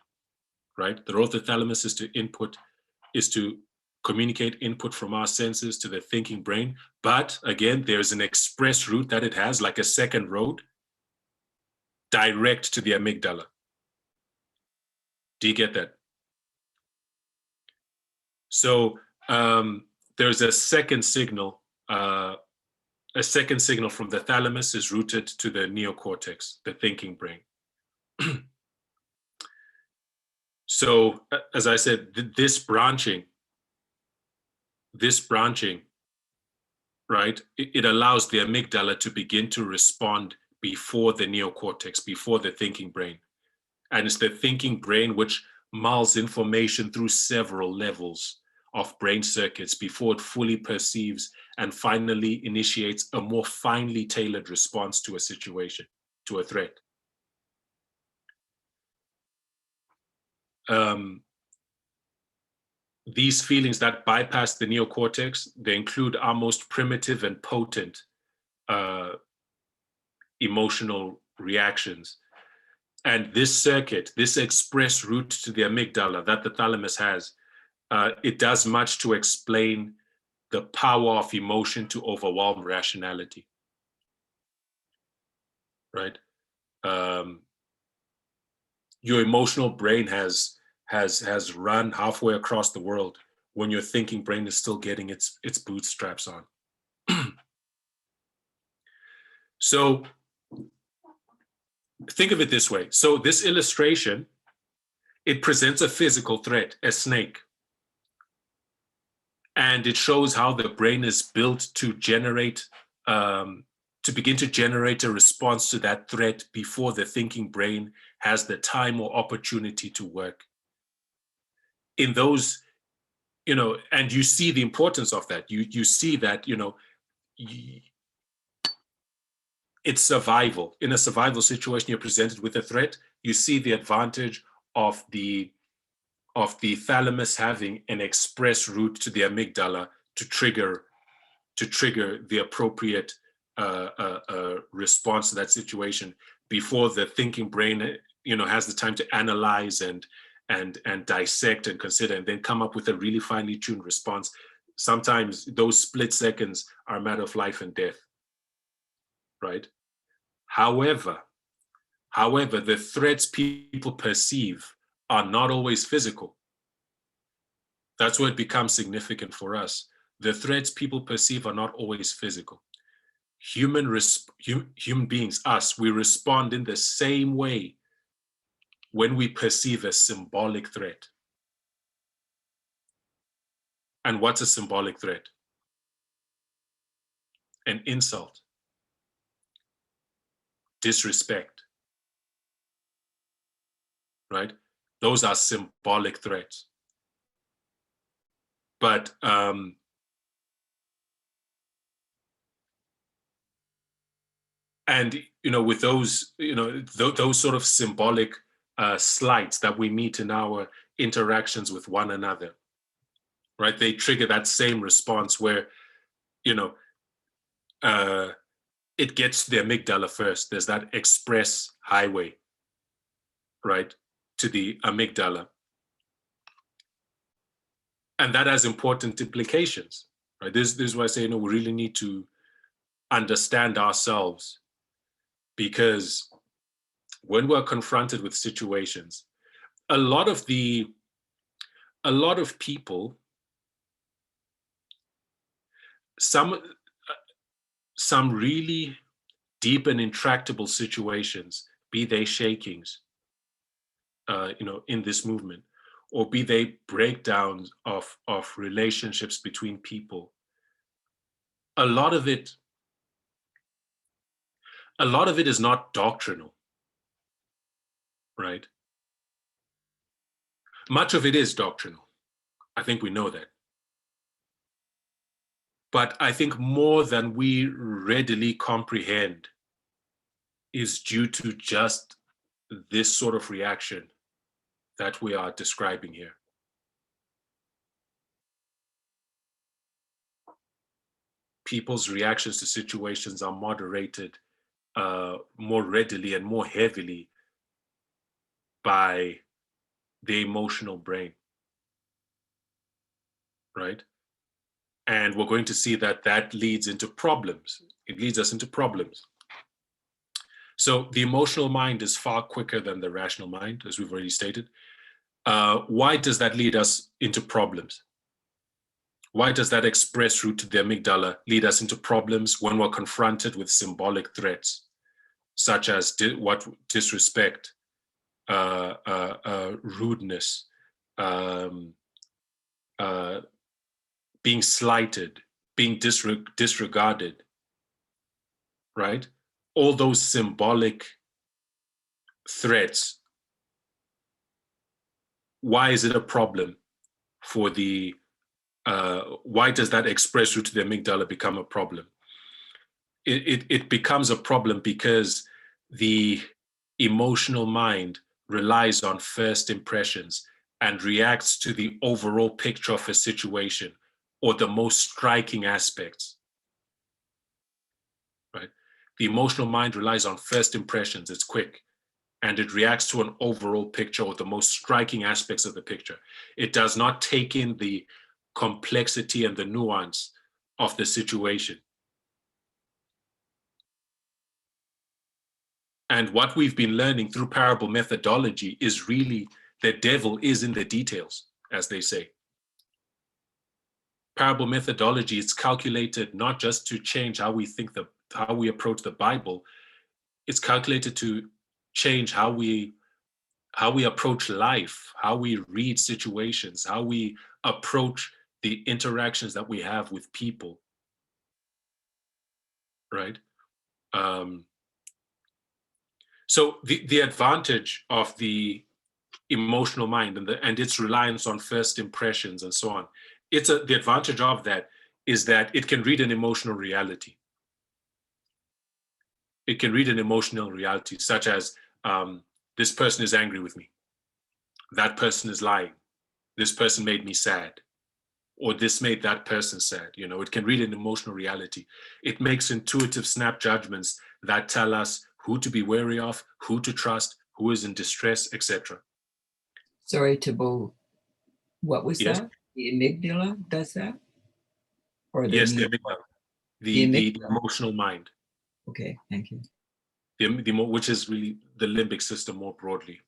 Right? The role of the thalamus is to communicate input from our senses to the thinking brain. But again, there's an express route that it has, like a second road, direct to the amygdala. Do you get that? So there's a second signal. A second signal from the thalamus is routed to the neocortex, the thinking brain. So, as I said, this branching, right, it allows the amygdala to begin to respond before the neocortex, before the thinking brain. And it's the thinking brain which mulls information through several levels of brain circuits before it fully perceives and finally initiates a more finely tailored response to a situation, to a threat. These feelings that bypass the neocortex, they include our most primitive and potent emotional reactions. And this circuit, this express route to the amygdala that the thalamus has, it does much to explain the power of emotion to overwhelm rationality. Right? Your emotional brain has run halfway across the world when your thinking brain is still getting its bootstraps on. So think of it this way. So this illustration, it presents a physical threat, a snake. And it shows how the brain is built to generate, to begin to generate a response to that threat before the thinking brain has the time or opportunity to work. In those, and you see the importance of that. You see that, it's survival. In a survival situation, you're presented with a threat. You see the advantage of the thalamus having an express route to the amygdala to trigger the appropriate response to that situation before the thinking brain, has the time to analyze and dissect and consider and then come up with a really finely tuned response. Sometimes those split seconds are a matter of life and death, right? However, the threats people perceive are not always physical. That's where it becomes significant for us. The threats people perceive are not always physical. Human beings, us, we respond in the same way when we perceive a symbolic threat. And what's a symbolic threat? An insult, disrespect, right? Those are symbolic threats. But and with those, those sort of symbolic slights that we meet in our interactions with one another, right? They trigger that same response where, it gets to the amygdala first. There's that express highway, right, to the amygdala. And that has important implications, right? This is why I say, we really need to understand ourselves, because when we're confronted with situations, a lot of people, some really deep and intractable situations, be they shakings, in this movement, or be they breakdowns of relationships between people, a lot of it is not doctrinal, right? Much of it is doctrinal. I think we know that. But I think more than we readily comprehend is due to just this sort of reaction that we are describing here. People's reactions to situations are moderated more readily and more heavily by the emotional brain, right? And we're going to see that leads into problems. It leads us into problems. So the emotional mind is far quicker than the rational mind, as we've already stated. Why does that lead us into problems? Why does that express route to the amygdala lead us into problems when we're confronted with symbolic threats, such as disrespect, rudeness, being slighted, being disregarded, right? All those symbolic threats. Why is it a problem for why does that express route to the amygdala become a problem? It becomes a problem because the emotional mind relies on first impressions and reacts to the overall picture of a situation or the most striking aspects, right? The emotional mind relies on first impressions. It's quick, and it reacts to an overall picture or the most striking aspects of the picture. It does not take in the complexity and the nuance of the situation. And what we've been learning through parable methodology is really the devil is in the details, as they say. Parable methodology is calculated not just to change how we think, how we approach the Bible. It's calculated to change how we approach life, how we read situations, how we approach the interactions that we have with people, right? So the advantage of the emotional mind and its reliance on first impressions and so on, the advantage of that is that it can read an emotional reality. It can read an emotional reality, such as this person is angry with me. That person is lying. This person made me sad. Or this made that person sad. You know, it can read an emotional reality. It makes intuitive snap judgments that tell us who to be wary of, who to trust, who is in distress, etc. Sorry, Thibault, what was Yes. that? The amygdala does that? Or Yes, the the amygdala. emotional mind, Okay, thank you. which is really the limbic system more broadly.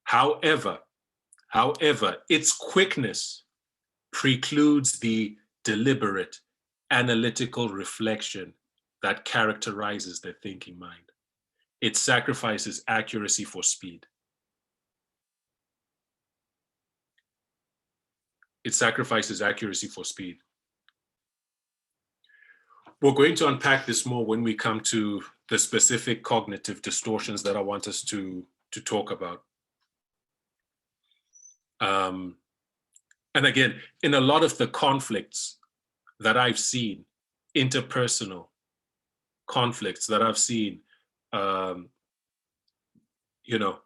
However, its quickness precludes the deliberate, analytical reflection that characterizes the thinking mind. It sacrifices accuracy for speed. It sacrifices accuracy for speed. We're going to unpack this more when we come to the specific cognitive distortions that I want us to talk about. And again, in a lot of the conflicts that I've seen, interpersonal conflicts that I've seen, you know,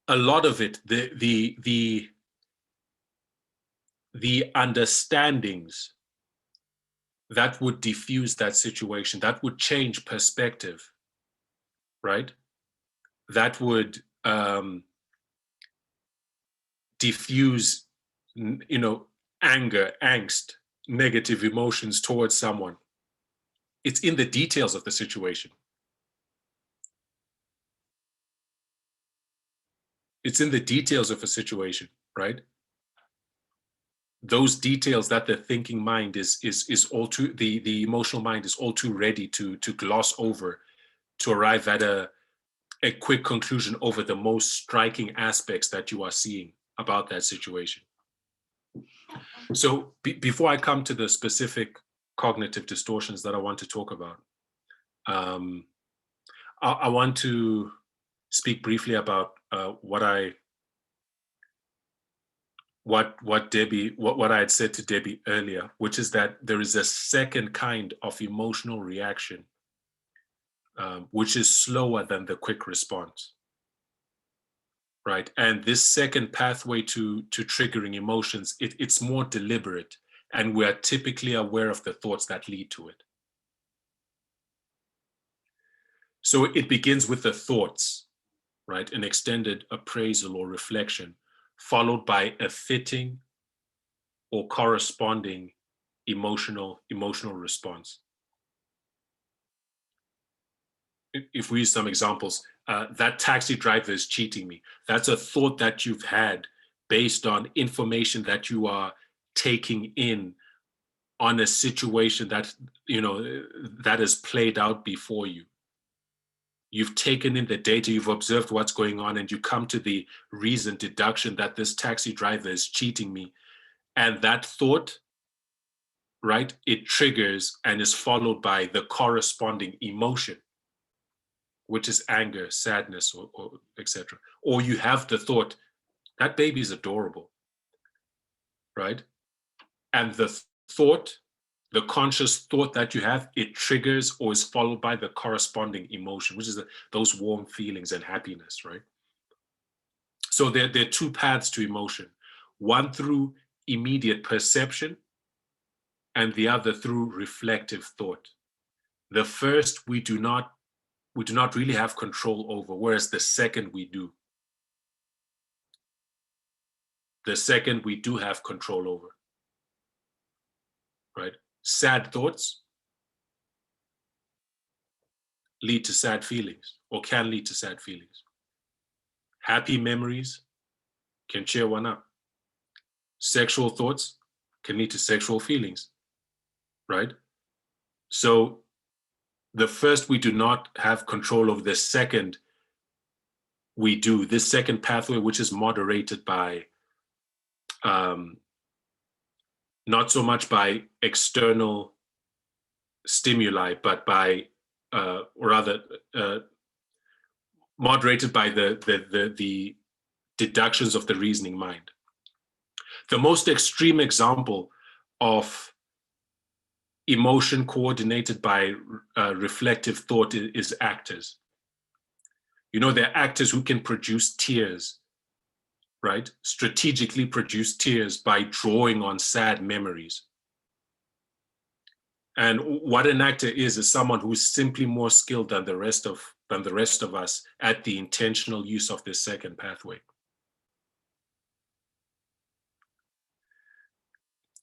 a lot of it, the understandings that would diffuse that situation, that would change perspective, right? That would diffuse, you know, anger, angst, negative emotions towards someone. It's in the details of the situation. It's in the details of a situation, right? Those details that the thinking mind is all too, the emotional mind is all too ready to gloss over, to arrive at a quick conclusion over the most striking aspects that you are seeing about that situation. So before I come to the specific cognitive distortions that I want to talk about, I want to speak briefly about what I had said to Debbie earlier, which is that there is a second kind of emotional reaction, which is slower than the quick response, right? And this second pathway to triggering emotions, it's more deliberate, and we are typically aware of the thoughts that lead to it. So it begins with the thoughts, right? An extended appraisal or reflection, followed by a fitting or corresponding emotional response. If we use some examples, that taxi driver is cheating me. That's a thought that you've had based on information that you are taking in on a situation that, you know, that has played out before you. You've taken in the data, you've observed what's going on, and you come to the reasoned deduction that this taxi driver is cheating me. And that thought, right, it triggers and is followed by the corresponding emotion, which is anger, sadness, or etc. Or you have the thought, that baby is adorable, right? And the thought, the conscious thought that you have, it triggers or is followed by the corresponding emotion, which is those warm feelings and happiness, right? So there are two paths to emotion, one through immediate perception and the other through reflective thought. The first we do not really have control over, whereas the second we do. The second we do have control over, right? Sad thoughts lead to sad feelings, or can lead to sad feelings. Happy memories can cheer one up. Sexual thoughts can lead to sexual feelings, right? So the first we do not have control over, the second we do, this second pathway, which is moderated by not so much by external stimuli, but by, or rather, moderated by the deductions of the reasoning mind. The most extreme example of emotion coordinated by reflective thought is actors. You know, they're actors who can produce tears, right? Strategically produce tears by drawing on sad memories. And what an actor is someone who's simply more skilled than the rest of us at the intentional use of this second pathway.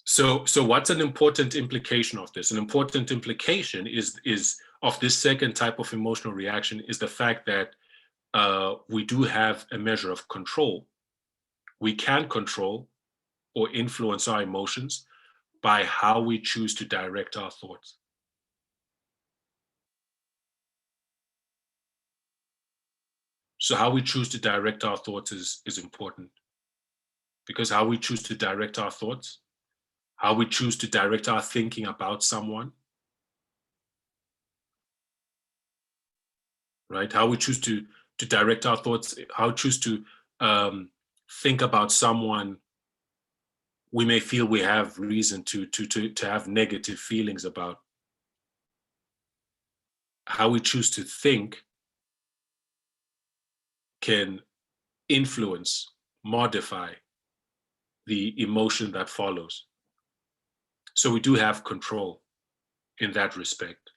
So what's an important implication of this? An important implication is of this second type of emotional reaction is the fact that we do have a measure of control. We can control or influence our emotions by how we choose to direct our thoughts. So how we choose to direct our thoughts is important, because how we choose to direct our thoughts, how we choose to direct our thinking about someone, right? How we choose to direct our thoughts, how we choose to think about someone we may feel we have reason to have negative feelings about. How we choose to think can influence, modify the emotion that follows. So we do have control in that respect.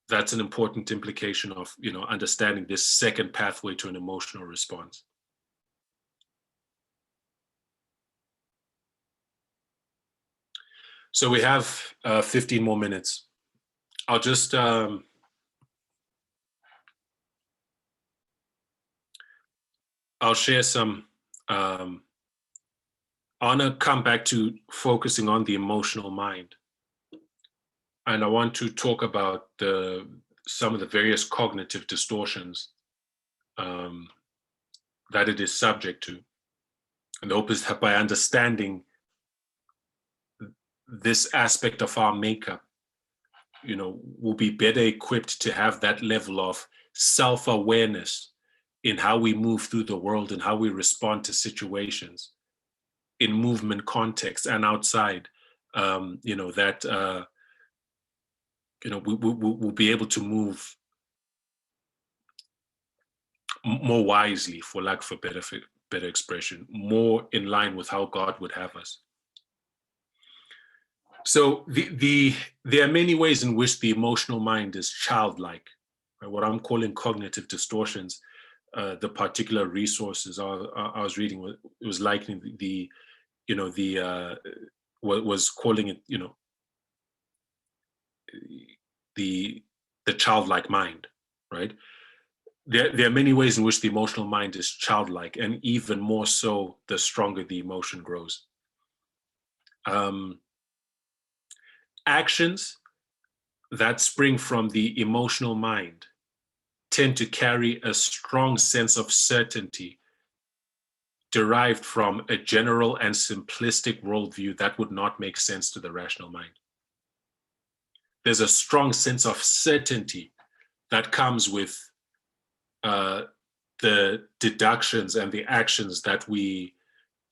That's an important implication of, you know, understanding this second pathway to an emotional response. So we have 15 more minutes. I'll just I'll share some. I want to come back to focusing on the emotional mind, and I want to talk about some of the various cognitive distortions that it is subject to. And the hope is that by understanding this aspect of our makeup, you know, we'll be better equipped to have that level of self-awareness in how we move through the world and how we respond to situations in movement context and outside. You know, that you know, we'll be able to move more wisely, for lack of a better expression, more in line with how God would have us. So there are many ways in which the emotional mind is childlike, right? What I'm calling cognitive distortions. The particular resources I was reading, it was likening was calling it, you know, the childlike mind, right? There are many ways in which the emotional mind is childlike, and even more so the stronger the emotion grows. Actions that spring from the emotional mind tend to carry a strong sense of certainty derived from a general and simplistic worldview that would not make sense to the rational mind. There's a strong sense of certainty that comes with the deductions and the actions that we,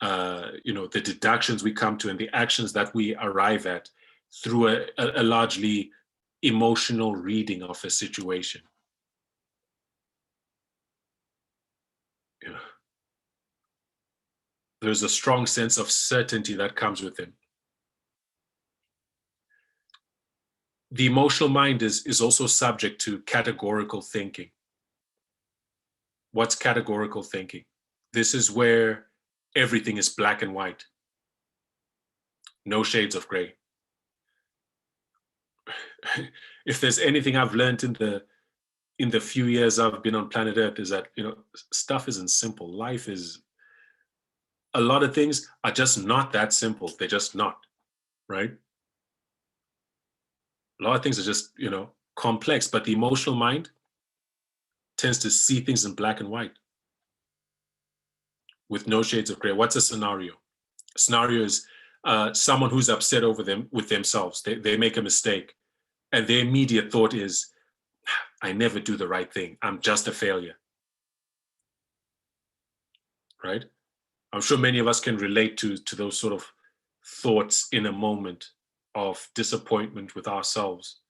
the deductions we come to and the actions that we arrive at through a largely emotional reading of a situation. You know, there's a strong sense of certainty that comes with it. The emotional mind is also subject to categorical thinking. What's categorical thinking? This is where everything is black and white. No shades of gray. If there's anything I've learned in the few years I've been on planet Earth, is that, you know, stuff isn't simple. Life is, a lot of things are just not that simple. They're just not, right? A lot of things are just, you know, complex, but the emotional mind tends to see things in black and white with no shades of gray. What's a scenario? A scenario is someone who's upset over them with themselves. They make a mistake, and their immediate thought is, I never do the right thing. I'm just a failure. Right? I'm sure many of us can relate to those sort of thoughts in a moment of disappointment with ourselves.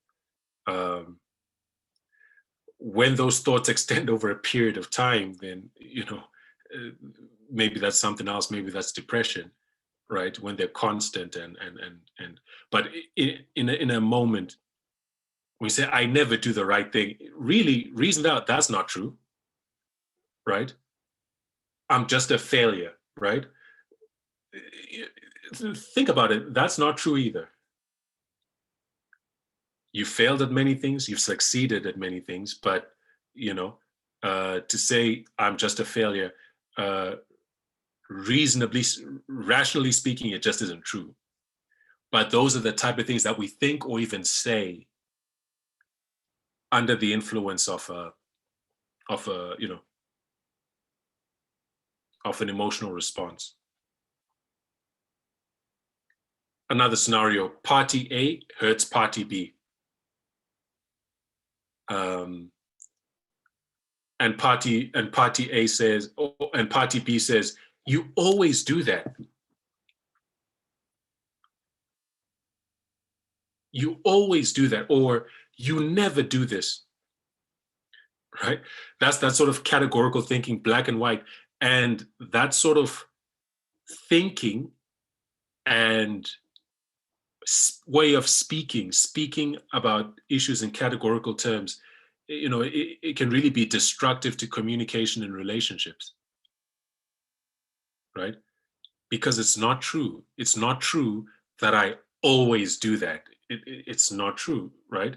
When those thoughts extend over a period of time, then, maybe that's something else. Maybe that's depression, right? When they're constant but in a moment, we say, I never do the right thing. Really, reason out, that's not true, right? I'm just a failure, right? Think about it. That's not true either. You failed at many things, you've succeeded at many things, but, to say I'm just a failure, rationally speaking, it just isn't true. But those are the type of things that we think or even say under the influence of an emotional response. Another scenario, party A hurts party B. And party A says, and party B says, you always do that. You always do that, or you never do this, right? That's that sort of categorical thinking, black and white. And that sort of thinking and way of speaking about issues in categorical terms, it can really be destructive to communication and relationships, right? Because it's not true. It's not true that I always do that. It's not true, right?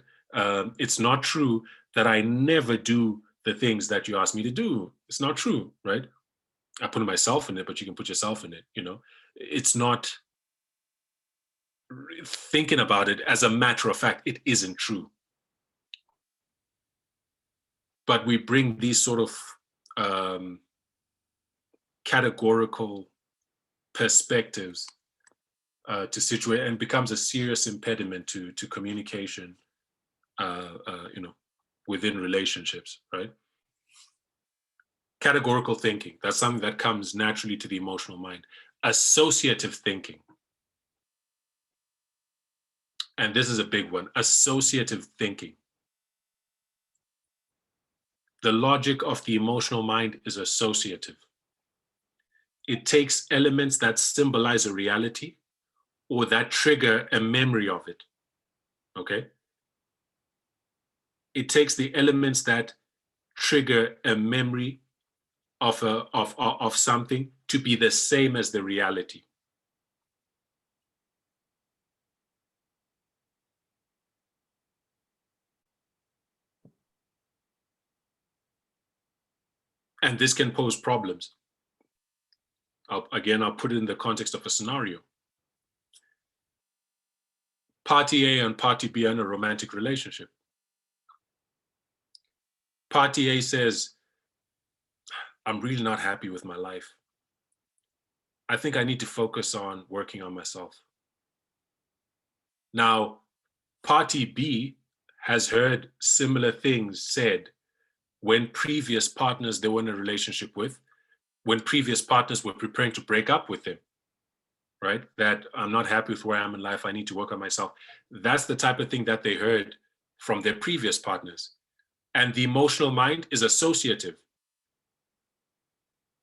It's not true that I never do the things that you ask me to do. It's not true, right? I put myself in it, but you can put yourself in it, It's not, thinking about it as a matter of fact, it isn't true. But we bring these sort of categorical perspectives to situate, and becomes a serious impediment to communication, within relationships, right? Categorical thinking, that's something that comes naturally to the emotional mind. Associative thinking. And this is a big one, associative thinking. The logic of the emotional mind is associative. It takes elements that symbolize a reality or that trigger a memory of it, okay? It takes the elements that trigger a memory of something to be the same as the reality. And this can pose problems. I'll put it in the context of a scenario. Party A and party B are in a romantic relationship. Party A says, I'm really not happy with my life. I think I need to focus on working on myself. Now, party B has heard similar things said when previous partners they were in a relationship with, when previous partners were preparing to break up with them, right? That I'm not happy with where I am in life, I need to work on myself. That's the type of thing that they heard from their previous partners. And the emotional mind is associative,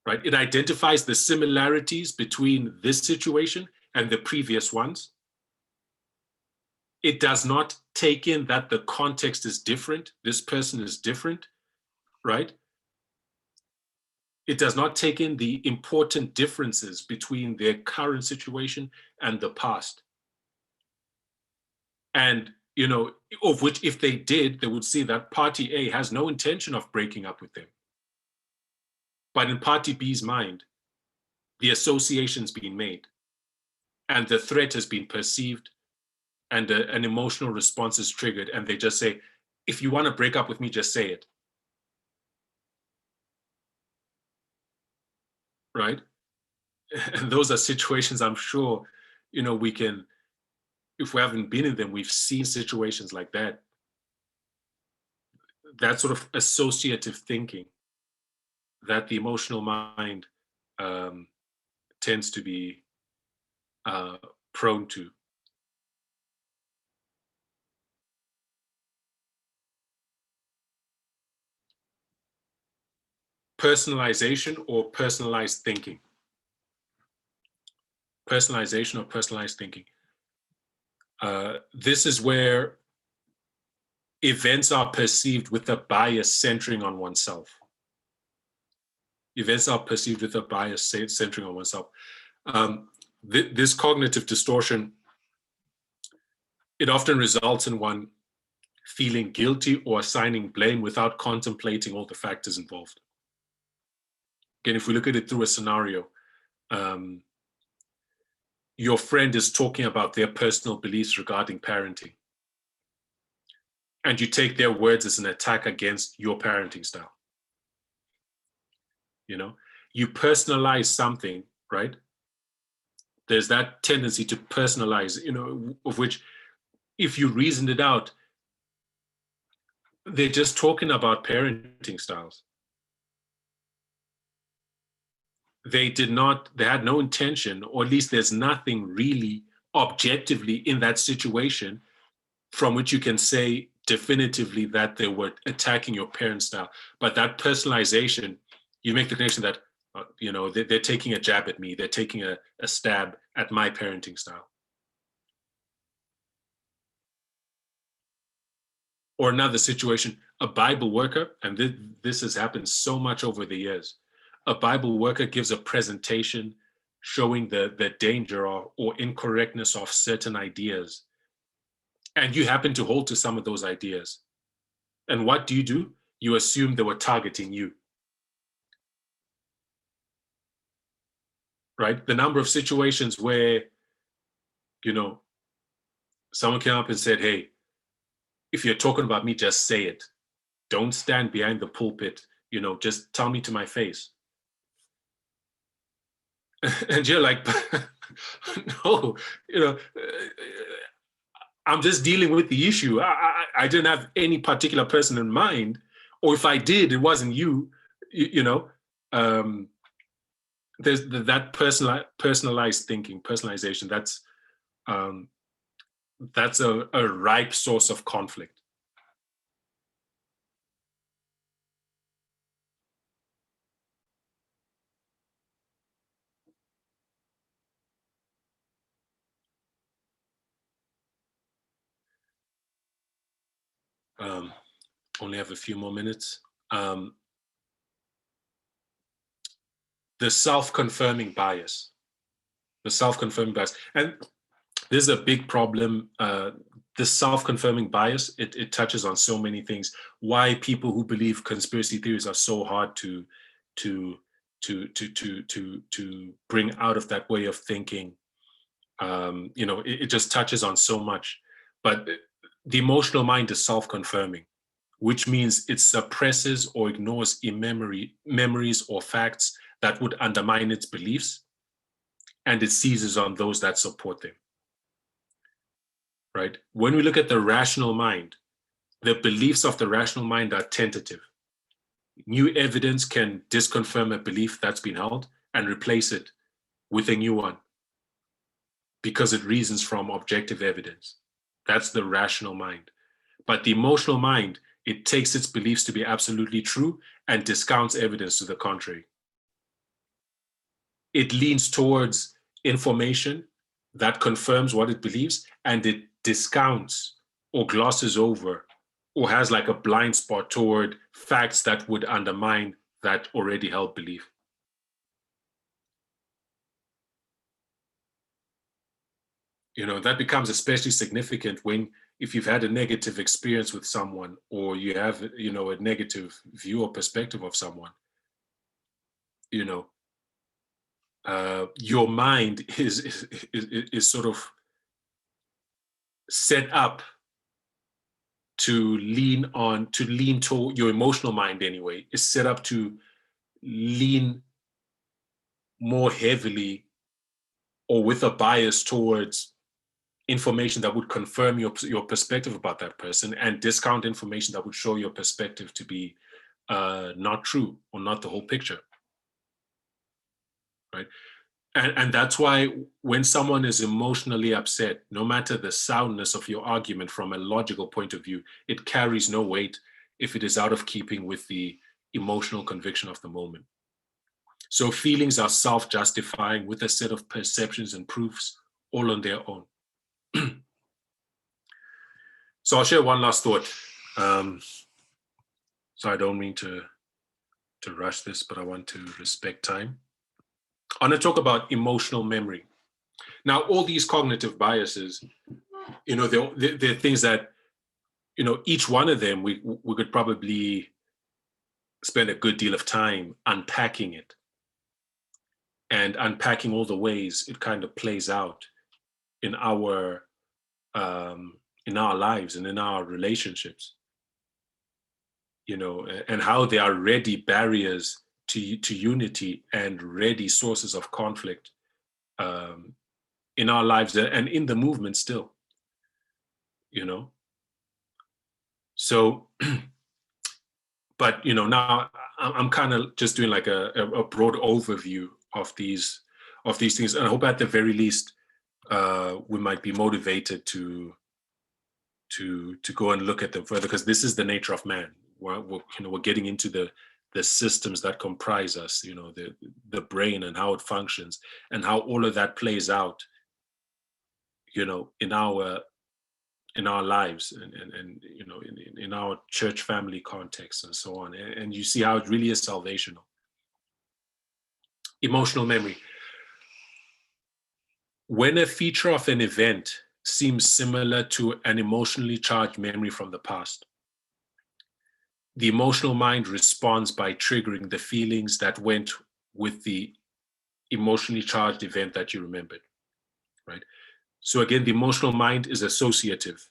right? It identifies the similarities between this situation and the previous ones. It does not take in that the context is different, this person is different, right? It does not take in the important differences between their current situation and the past. And, of which if they did, they would see that party A has no intention of breaking up with them. But in party B's mind, the association's been made and the threat has been perceived and an emotional response is triggered, and they just say, if you want to break up with me, just say it. right? And those are situations I'm sure, we can, if we haven't been in them, we've seen situations like that. That sort of associative thinking that the emotional mind tends to be prone to. Personalization or personalized thinking. Personalization or personalized thinking. This is where events are perceived with a bias centering on oneself. Events are perceived with a bias centering on oneself. This cognitive distortion, it often results in one feeling guilty or assigning blame without contemplating all the factors involved. Again, if we look at it through a scenario, your friend is talking about their personal beliefs regarding parenting, and you take their words as an attack against your parenting style. You personalize something, right? There's that tendency to personalize, of which, if you reasoned it out, they're just talking about parenting styles. They had no intention, or at least there's nothing really objectively in that situation from which you can say definitively that they were attacking your parent style. But that personalization, you make the connection that, they're taking a jab at me. They're taking a stab at my parenting style. Or another situation, a Bible worker, and this has happened so much over the years, a Bible worker gives a presentation showing the danger or incorrectness of certain ideas. And you happen to hold to some of those ideas. And what do? You assume they were targeting you. Right? The number of situations where, someone came up and said, hey, if you're talking about me, just say it. Don't stand behind the pulpit, just tell me to my face. And you're like, no, I'm just dealing with the issue. I didn't have any particular person in mind, or if I did, it wasn't you. There's that personalized thinking, personalization. That's a ripe source of conflict. Only have a few more minutes. The self-confirming bias. The self-confirming bias. And this is a big problem. The self-confirming bias, it touches on so many things. Why people who believe conspiracy theories are so hard to bring out of that way of thinking. It just touches on so much. But the emotional mind is self-confirming, which means it suppresses or ignores memories or facts that would undermine its beliefs, and it seizes on those that support them. Right? When we look at the rational mind, the beliefs of the rational mind are tentative. New evidence can disconfirm a belief that's been held and replace it with a new one because it reasons from objective evidence. That's the rational mind. But the emotional mind, it takes its beliefs to be absolutely true and discounts evidence to the contrary. It leans towards information that confirms what it believes, and it discounts or glosses over or has like a blind spot toward facts that would undermine that already held belief. That becomes especially significant if you've had a negative experience with someone, or you have, a negative view or perspective of someone. Your mind is sort of set up to lean toward your emotional mind anyway, is set up to lean more heavily or with a bias towards information that would confirm your perspective about that person, and discount information that would show your perspective to be not true or not the whole picture, right? And that's why when someone is emotionally upset, no matter the soundness of your argument from a logical point of view, it carries no weight if it is out of keeping with the emotional conviction of the moment. So feelings are self-justifying with a set of perceptions and proofs all on their own. So I'll share one last thought. So I don't mean to rush this, but I want to respect time. I want to talk about emotional memory. Now, all these cognitive biases, you know, they're things that, you know, each one of them, we could probably spend a good deal of time unpacking it and unpacking all the ways it kind of plays out in our lives and in our relationships, you know, and how they are ready barriers to unity and ready sources of conflict in our lives and in the movement still, you know. So, but, you know, now I'm kind of just doing like a broad overview of these things, and I hope at the very least we might be motivated to go and look at them further, because this is the nature of man. We're getting into the systems that comprise us, you know, the brain and how it functions and how all of that plays out, you know, in our lives and you know, in our church family context and so on. And you see how it really is salvational. Emotional memory. When a feature of an event seems similar to an emotionally charged memory from the past, the emotional mind responds by triggering the feelings that went with the emotionally charged event that you remembered, right? So again, the emotional mind is associative,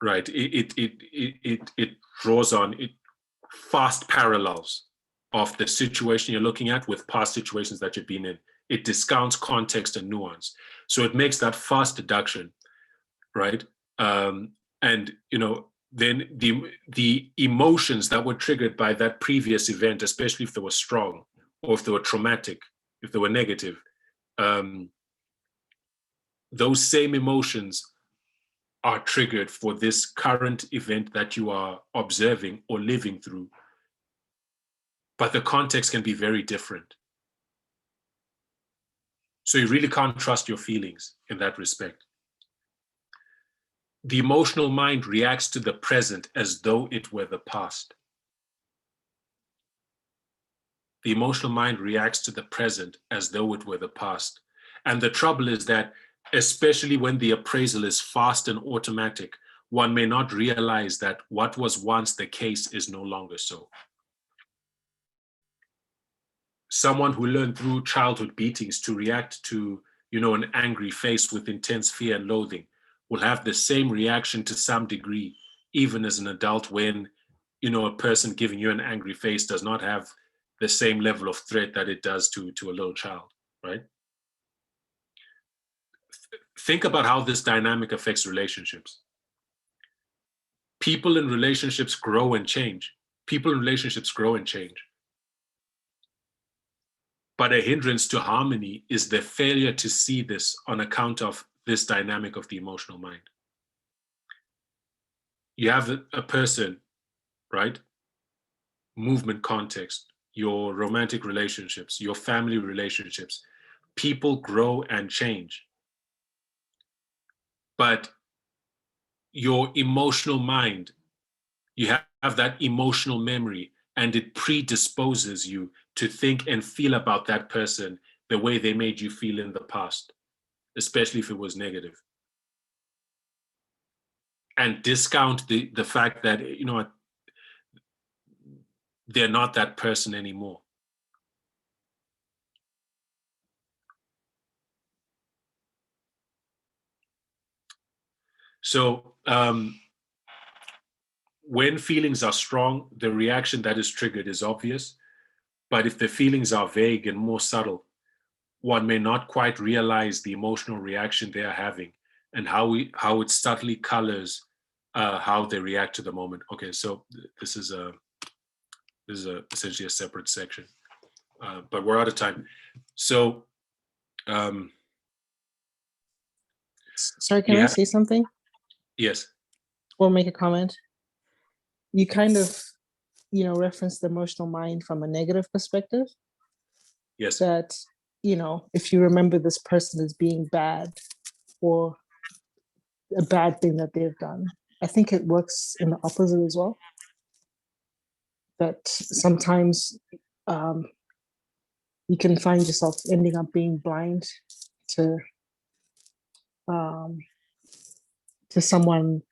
right? It draws on fast parallels of the situation you're looking at with past situations that you've been in. It discounts context and nuance. So it makes that fast deduction, right? And, you know, then the emotions that were triggered by that previous event, especially if they were strong or if they were traumatic, if they were negative, those same emotions are triggered for this current event that you are observing or living through. But the context can be very different. So you really can't trust your feelings in that respect. The emotional mind reacts to the present as though it were the past. The emotional mind reacts to the present as though it were the past. And the trouble is that, especially when the appraisal is fast and automatic, one may not realize that what was once the case is no longer so. Someone who learned through childhood beatings to react to, you know, an angry face with intense fear and loathing will have the same reaction to some degree, even as an adult, when, you know, a person giving you an angry face does not have the same level of threat that it does to a little child, right? Think about how this dynamic affects relationships. People in relationships grow and change. People in relationships grow and change. But a hindrance to harmony is the failure to see this on account of this dynamic of the emotional mind. You have a person, right? Movement context, your romantic relationships, your family relationships. People grow and change. But your emotional mind, you have that emotional memory, and it predisposes you to think and feel about that person the way they made you feel in the past, especially if it was negative. And discount the fact that, you know, they're not that person anymore. So when feelings are strong, the reaction that is triggered is obvious. But if the feelings are vague and more subtle, one may not quite realize the emotional reaction they are having and how it subtly colors how they react to the moment. Okay, so this is essentially a separate section, but we're out of time. So, sorry, can I say something yes, or make a comment? You kind of, reference the emotional mind from a negative perspective. yes, That, if you remember this person as being bad or a bad thing that they've done, I think it works in the opposite as well. That sometimes you can find yourself ending up being blind to someone's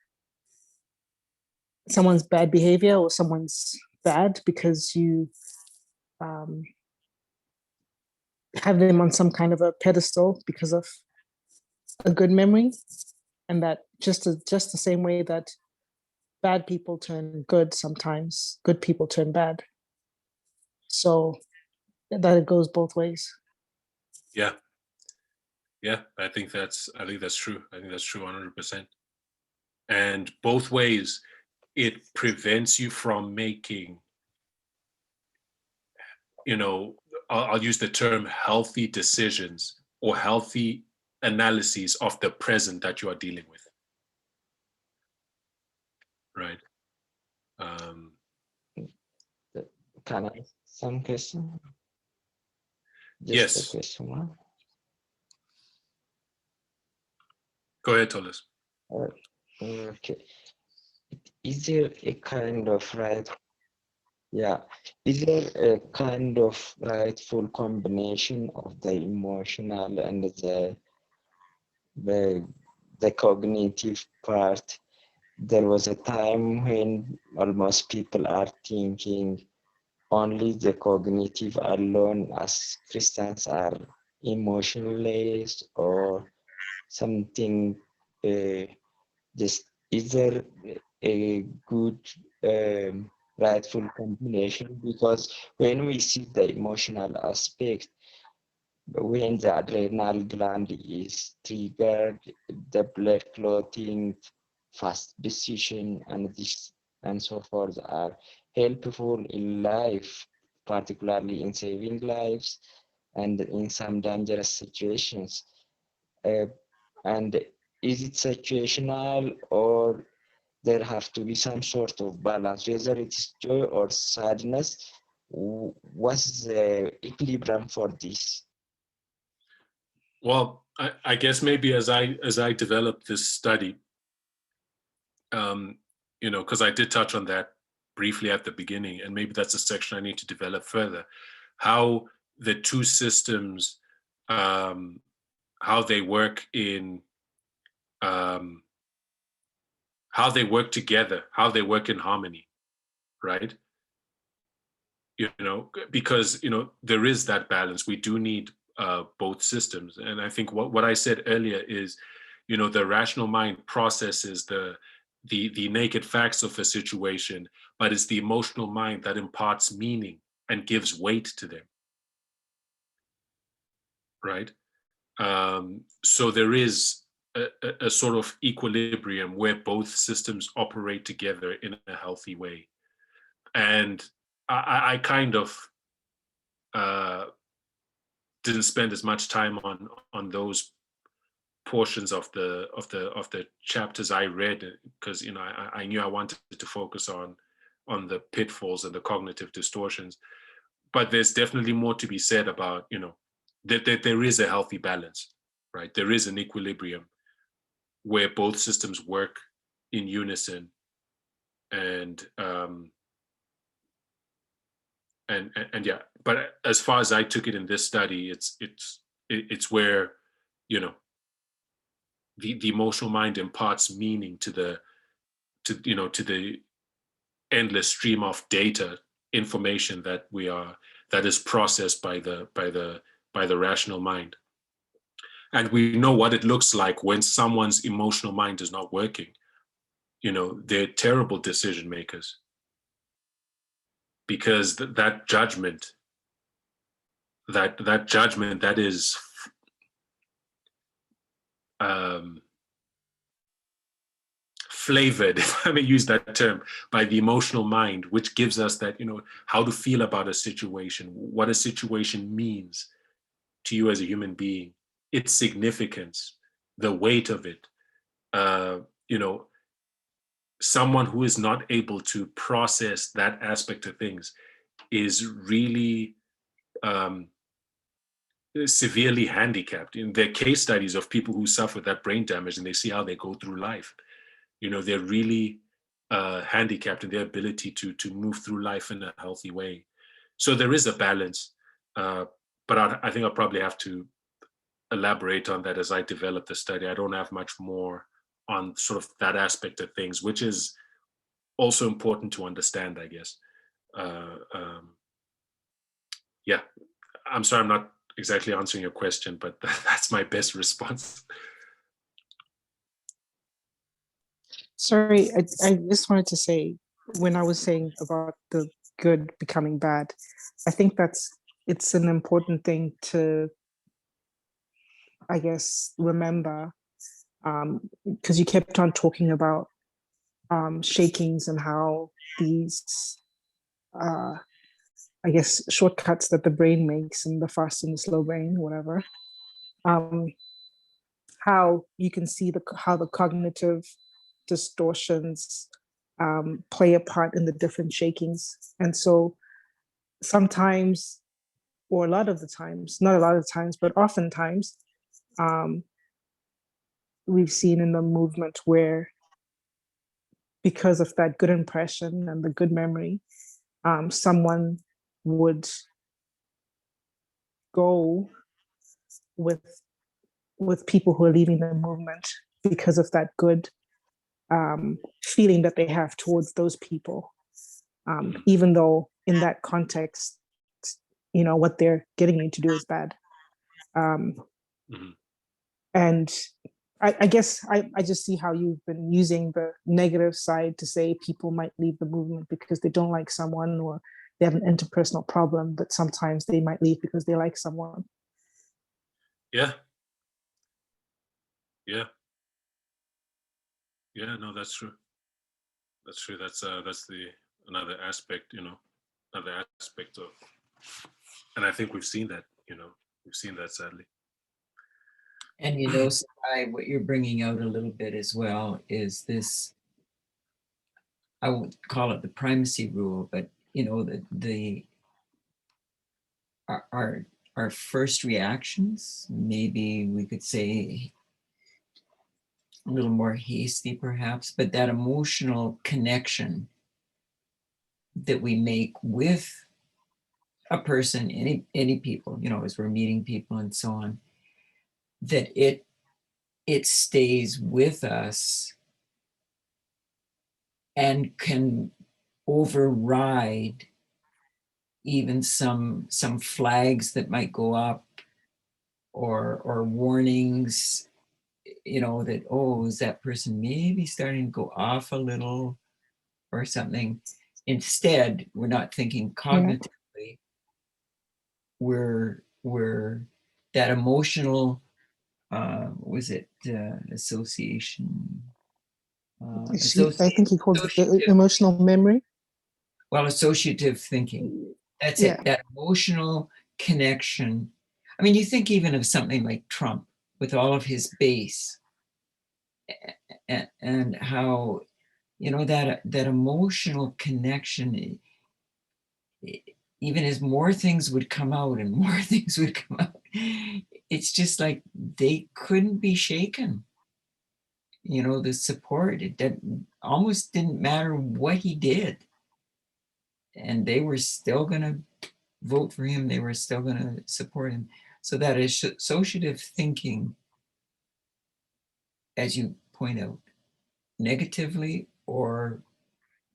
bad behavior or someone's bad because you have them on some kind of a pedestal because of a good memory, and that just the same way that bad people turn good, sometimes good people turn bad. So that it goes both ways. yeah, I think that's true. I think that's true 100%. And both ways, it prevents you from making, I'll use the term healthy decisions or healthy analyses of the present that you are dealing with. Right. Can I ask some question? Just Yes. a question one. Go ahead, Tolis. Okay. Is there a kind of is there a kind of rightful combination of the emotional and the cognitive part? There was a time when almost people are thinking only the cognitive alone, as Christians are emotionless or something. Just is there a good rightful combination? Because when we see the emotional aspect, when the adrenal gland is triggered, the blood clotting, fast decision, and this and so forth are helpful in life, particularly in saving lives and in some dangerous situations. And is it situational, or there have to be some sort of balance, whether it's joy or sadness? What's the equilibrium for this? Well, I guess maybe as I developed this study, because I did touch on that briefly at the beginning, and maybe that's a section I need to develop further, how the two systems, how they work how they work together, how they work in harmony, right? Because there is that balance. We do need both systems, and I think what I said earlier is, the rational mind processes the naked facts of a situation, but it's the emotional mind that imparts meaning and gives weight to them, right? So there is a sort of equilibrium where both systems operate together in a healthy way. And I kind of didn't spend as much time on those portions of the chapters I read, because I knew I wanted to focus on the pitfalls and the cognitive distortions. But there's definitely more to be said about that there is a healthy balance, right? There is an equilibrium where both systems work in unison, and yeah. But as far as I took it in this study, it's where the emotional mind imparts meaning to the endless stream of data, information that is processed by the rational mind. And we know what it looks like when someone's emotional mind is not working. They're terrible decision makers, because that judgment that judgment that is flavored, if I may use that term, by the emotional mind, which gives us that, how to feel about a situation, what a situation means to you as a human being, its significance, the weight of it. Someone who is not able to process that aspect of things is really severely handicapped. In their case studies of people who suffer that brain damage, and they see how they go through life, they're really handicapped in their ability to move through life in a healthy way. So there is a balance, but I think I'll probably have to elaborate on that as I develop the study. I don't have much more on sort of that aspect of things, which is also important to understand, I guess. Yeah, I'm sorry, I'm not exactly answering your question, but that's my best response. Sorry, I just wanted to say, when I was saying about the good becoming bad, I think it's an important thing to, I guess, remember, because you kept on talking about shakings and how these, I guess, shortcuts that the brain makes in the fast and the slow brain, whatever, how you can see how the cognitive distortions play a part in the different shakings. And so sometimes, or a lot of the times, not a lot of times, but oftentimes, we've seen in the movement where, because of that good impression and the good memory, someone would go with people who are leaving the movement because of that good feeling that they have towards those people, even though in that context, what they're getting you to do is bad. And I guess I just see how you've been using the negative side to say people might leave the movement because they don't like someone, or they have an interpersonal problem, but sometimes they might leave because they like someone. Yeah. No, that's true. That's true. That's another aspect, another aspect of, and I think we've seen that, sadly. And Sai, what you're bringing out a little bit as well is this, I won't call it the primacy rule, but our first reactions, maybe we could say a little more hasty perhaps, but that emotional connection that we make with a person, any people, as we're meeting people and so on, that it stays with us and can override even some flags that might go up, or warnings, that, oh, is that person maybe starting to go off a little or something. Instead, we're not thinking cognitively. We're that emotional, association? I think he called it emotional memory. Well, associative thinking. That's it. That emotional connection. I mean, you think even of something like Trump with all of his base, and how, that emotional connection, even as more things would come out and more things would come out, it's just like they couldn't be shaken. The support, almost didn't matter what he did. And they were still going to vote for him. They were still going to support him. So that is associative thinking, as you point out, negatively or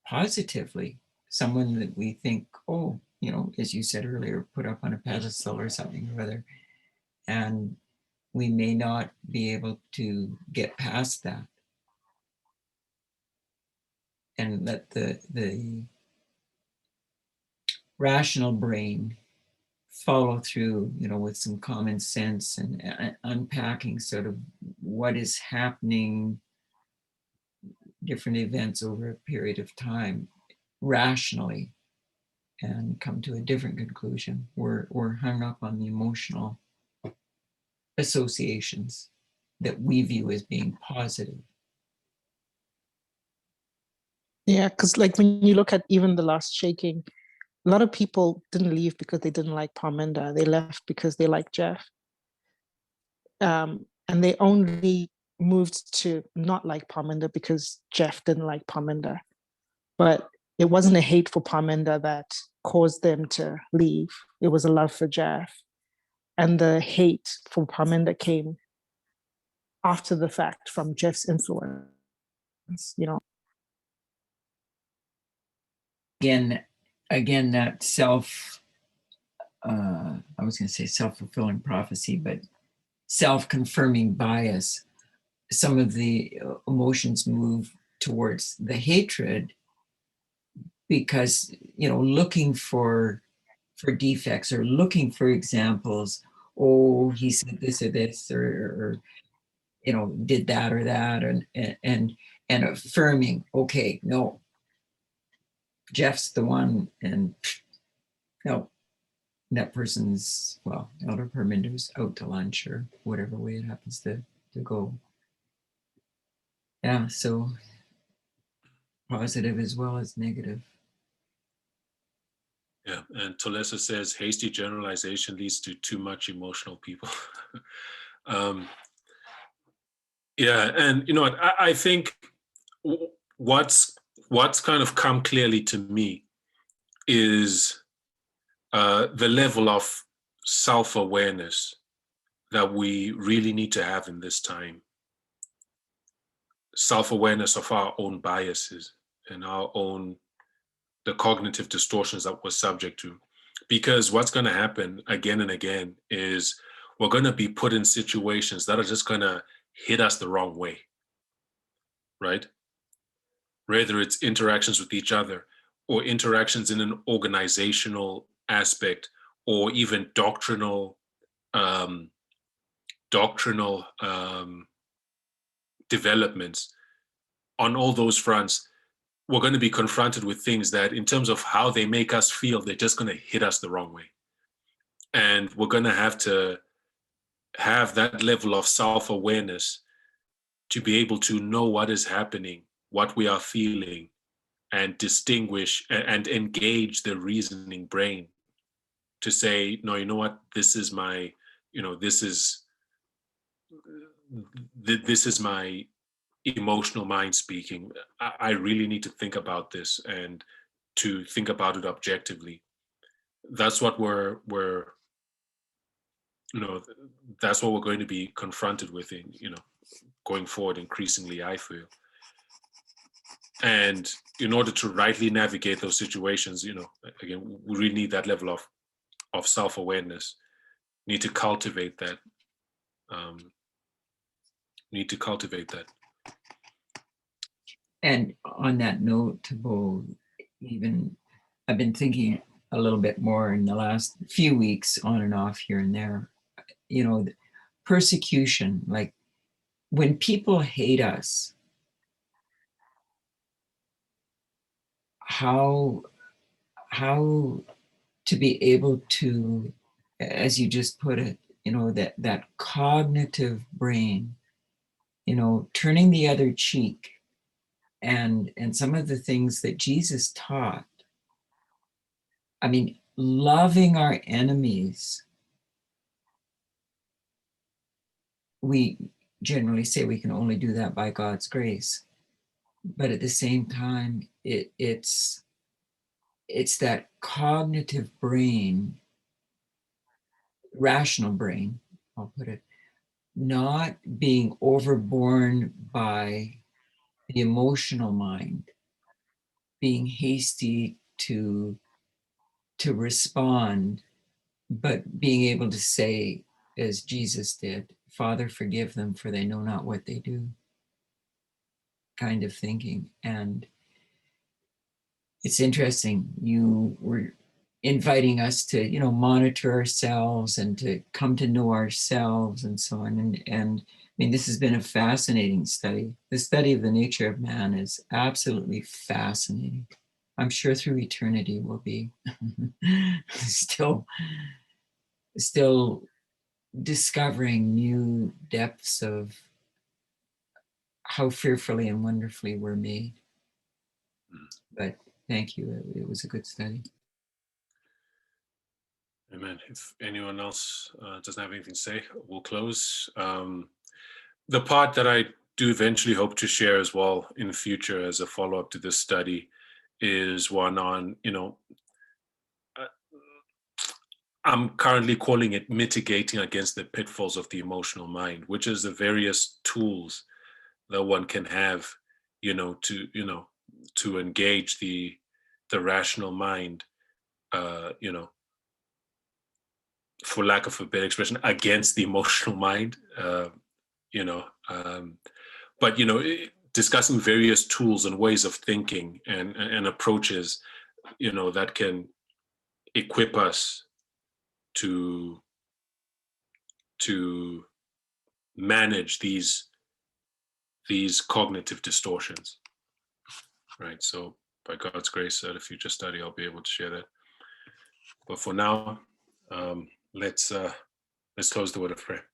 positively, someone that we think, oh, as you said earlier, put up on a pedestal or something or other. And we may not be able to get past that and let the rational brain follow through, with some common sense and unpacking sort of what is happening, different events over a period of time rationally, and come to a different conclusion. We're hung up on the emotional associations that we view as being positive. Yeah, because like when you look at even the last shaking, a lot of people didn't leave because they didn't like Parminder. They left because they liked Jeff. And they only moved to not like Parminder because Jeff didn't like Parminder. But it wasn't a hate for Parminder that caused them to leave. It was a love for Jeff. And the hate for Parminder came after the fact from Jeff's influence, Again, that I was going to say self-fulfilling prophecy, but self-confirming bias. Some of the emotions move towards the hatred because, looking for defects or looking for examples. Oh, he said this or this, or did that or that, and affirming, okay, no, Jeff's the one, and no, that person's, well, Elder Parminder's out to lunch or whatever way it happens to go. Yeah, so positive as well as negative. Yeah, and Tolesa says hasty generalization leads to too much emotional people. Yeah, and you know what? I think what's kind of come clearly to me is the level of self-awareness that we really need to have in this time. Self-awareness of our own biases and the cognitive distortions that we're subject to. Because what's going to happen again and again is we're going to be put in situations that are just going to hit us the wrong way, right? Whether it's interactions with each other or interactions in an organizational aspect or even doctrinal developments. On all those fronts, we're going to be confronted with things that in terms of how they make us feel, they're just going to hit us the wrong way. And we're going to have that level of self-awareness to be able to know what is happening, what we are feeling, and distinguish and engage the reasoning brain to say, no, you know what, this is my emotional mind speaking. I really need to think about this and to think about it objectively. That's what that's what we're going to be confronted with in, going forward increasingly, I feel. And in order to rightly navigate those situations, again, we really need that level of self-awareness. Need to cultivate that. And on that note, Bo, even I've been thinking a little bit more in the last few weeks, on and off here and there, persecution, like when people hate us, how to be able to, as you just put it, that cognitive brain, turning the other cheek, and some of the things that Jesus taught. I mean, loving our enemies. We generally say we can only do that by God's grace, but at the same time, it's that cognitive brain, rational brain, I'll put it, not being overborne by the emotional mind, being hasty to respond, but being able to say, as Jesus did, Father, forgive them, for they know not what they do, kind of thinking. And it's interesting, you were inviting us to, you know, monitor ourselves and to come to know ourselves and so on. And I mean, this has been a fascinating study. The study of the nature of man is absolutely fascinating. I'm sure through eternity we'll be still discovering new depths of how fearfully and wonderfully we're made. But thank you. It was a good study. Amen. If anyone else doesn't have anything to say, we'll close. The part that I do eventually hope to share as well in the future as a follow-up to this study is one on, you know, I'm currently calling it mitigating against the pitfalls of the emotional mind, which is the various tools that one can have, to engage the rational mind, for lack of a better expression, against the emotional mind, but discussing various tools and ways of thinking and approaches, that can equip us to manage these cognitive distortions, right? So by God's grace, at a future study, I'll be able to share that. But for now, let's close the word of prayer.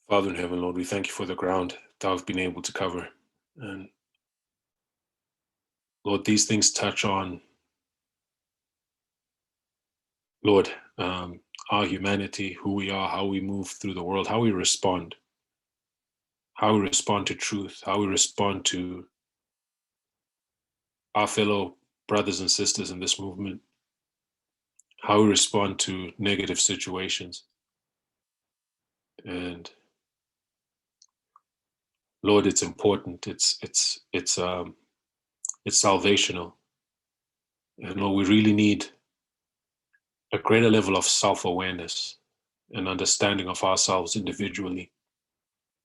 Father in heaven, Lord, we thank you for the ground that I've been able to cover. And Lord, these things touch on, Lord, our humanity, who we are, how we move through the world, how we respond to truth, how we respond to our fellow brothers and sisters in this movement, how we respond to negative situations. And Lord, it's important. It's salvational. And Lord, we really need a greater level of self-awareness and understanding of ourselves individually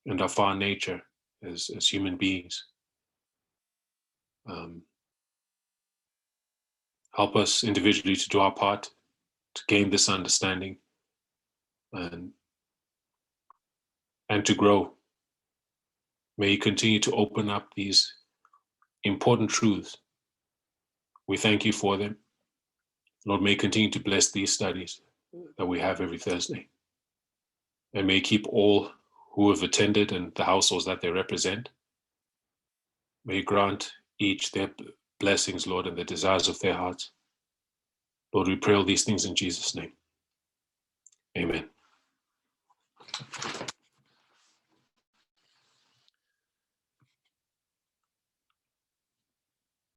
and of our nature as human beings. Help us individually to do our part to gain this understanding and to grow. May you continue to open up these important truths. We thank you for them. Lord, may you continue to bless these studies that we have every Thursday. And may you keep all who have attended and the households that they represent. May you grant each their blessings, Lord, and the desires of their hearts. Lord, we pray all these things in Jesus' name. Amen.